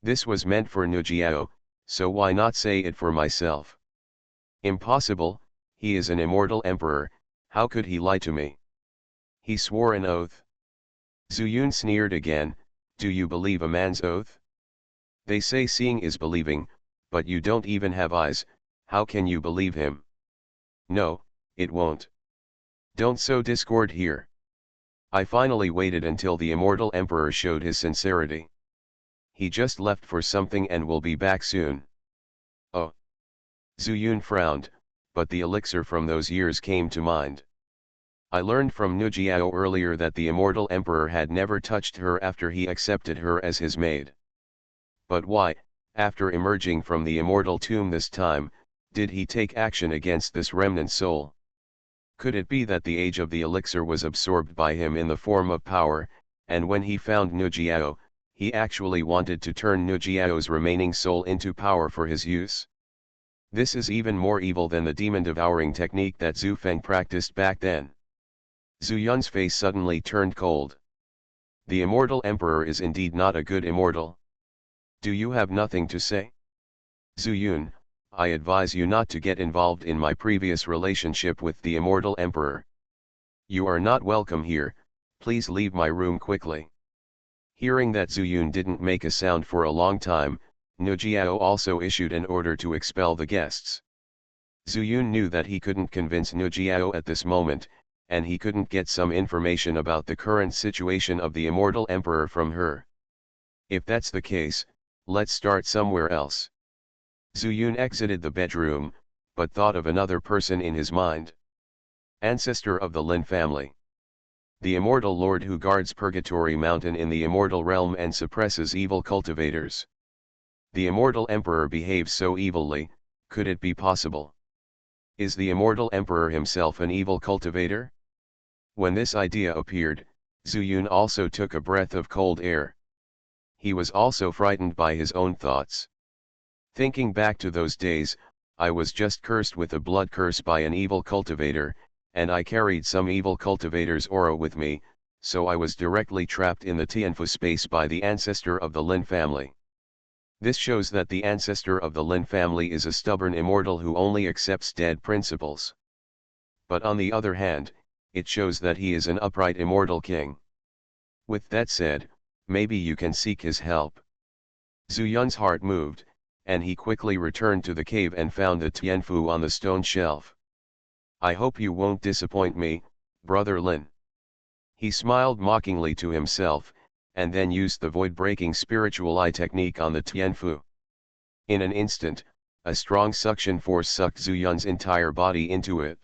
This was meant for Nujiao, so why not say it for myself? Impossible, he is an immortal emperor, how could he lie to me? He swore an oath. Zuyun sneered again, do you believe a man's oath? They say seeing is believing, but you don't even have eyes, how can you believe him? No, it won't. Don't sow discord here. I finally waited until the immortal emperor showed his sincerity. He just left for something and will be back soon. Oh. Zuyun frowned, but the elixir from those years came to mind. I learned from Nujiao earlier that the immortal emperor had never touched her after he accepted her as his maid. But why, after emerging from the immortal tomb this time, did he take action against this remnant soul? Could it be that the age of the elixir was absorbed by him in the form of power, and when he found Nujiao, he actually wanted to turn Nujiao's remaining soul into power for his use? This is even more evil than the demon-devouring technique that Zhu Feng practiced back then. Zuyun's face suddenly turned cold. The immortal emperor is indeed not a good immortal. Do you have nothing to say? Zuyun, I advise you not to get involved in my previous relationship with the immortal emperor. You are not welcome here, please leave my room quickly. Hearing that Zuyun didn't make a sound for a long time, Nujiao also issued an order to expel the guests. Zuyun knew that he couldn't convince Nujiao at this moment, and he couldn't get some information about the current situation of the immortal emperor from her. If that's the case, let's start somewhere else. Zuyun exited the bedroom, but thought of another person in his mind. Ancestor of the Lin family. The immortal lord who guards Purgatory Mountain in the immortal realm and suppresses evil cultivators. The immortal emperor behaves so evilly, could it be possible? Is the immortal emperor himself an evil cultivator? When this idea appeared, Zuyun also took a breath of cold air. He was also frightened by his own thoughts. Thinking back to those days, I was just cursed with a blood curse by an evil cultivator, and I carried some evil cultivator's aura with me, so I was directly trapped in the Tianfu space by the ancestor of the Lin family. This shows that the ancestor of the Lin family is a stubborn immortal who only accepts dead principles. But on the other hand, it shows that he is an upright immortal king. With that said, maybe you can seek his help. Zhu Yun's heart moved, and he quickly returned to the cave and found the Tianfu on the stone shelf. I hope you won't disappoint me, Brother Lin. He smiled mockingly to himself, and then used the void-breaking spiritual eye technique on the Tianfu. In an instant, a strong suction force sucked Zhu Yun's entire body into it.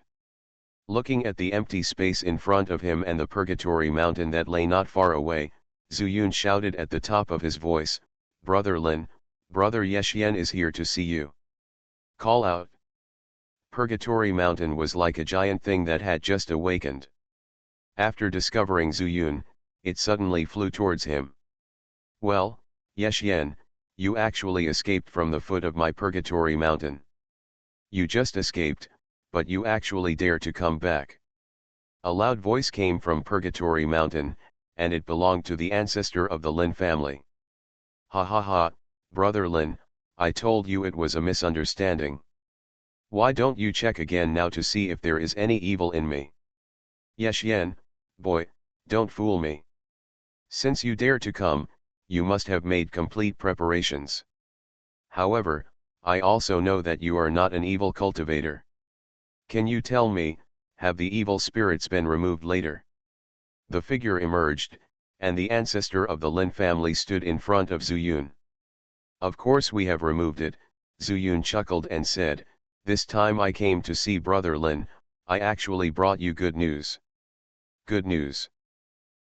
Looking at the empty space in front of him and the Purgatory Mountain that lay not far away, Zhu Yun shouted at the top of his voice, "Brother Lin, Brother Yexian is here to see you. Call out." Purgatory Mountain was like a giant thing that had just awakened. After discovering Zhu Yun, it suddenly flew towards him. "Well, Yexian, you actually escaped from the foot of my Purgatory Mountain. You just escaped, but you actually dare to come back." A loud voice came from Purgatory Mountain, and it belonged to the ancestor of the Lin family. "Ha ha ha, Brother Lin, I told you it was a misunderstanding. Why don't you check again now to see if there is any evil in me? Yexian, boy, don't fool me. Since you dare to come, you must have made complete preparations. However, I also know that you are not an evil cultivator. Can you tell me, have the evil spirits been removed later?" The figure emerged, and the ancestor of the Lin family stood in front of Zhu Yun. "Of course we have removed it," Zhu Yun chuckled and said, "this time I came to see Brother Lin, I actually brought you good news." "Good news?"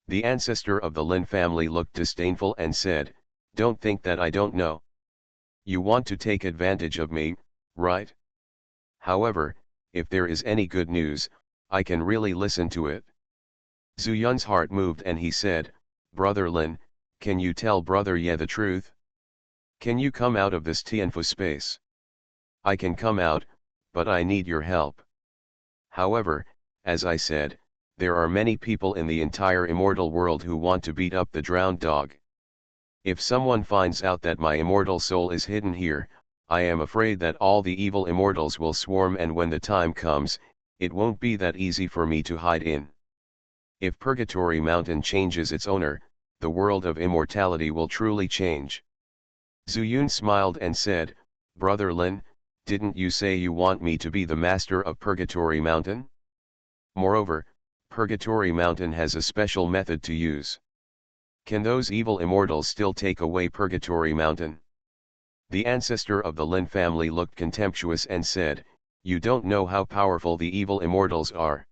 The ancestor of the Lin family looked disdainful and said, "Don't think that I don't know. You want to take advantage of me, right? However, if there is any good news, I can really listen to it." Zhu Yun's heart moved and he said, "Brother Lin, can you tell Brother Ye the truth? Can you come out of this Tianfu space?" "I can come out, but I need your help. However, as I said, there are many people in the entire immortal world who want to beat up the drowned dog. If someone finds out that my immortal soul is hidden here, I am afraid that all the evil immortals will swarm, and when the time comes, it won't be that easy for me to hide in. If Purgatory Mountain changes its owner, the world of immortality will truly change." Zhu Yun smiled and said, "Brother Lin, didn't you say you want me to be the master of Purgatory Mountain? Moreover, Purgatory Mountain has a special method to use. Can those evil immortals still take away Purgatory Mountain?" The ancestor of the Lin family looked contemptuous and said, "You don't know how powerful the evil immortals are.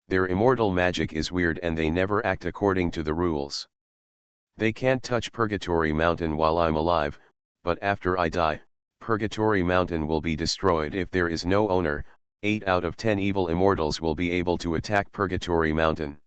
Their immortal magic is weird and they never act according to the rules. They can't touch Purgatory Mountain while I'm alive, but after I die, Purgatory Mountain will be destroyed. If there is no owner, 8 out of 10 evil immortals will be able to attack Purgatory Mountain.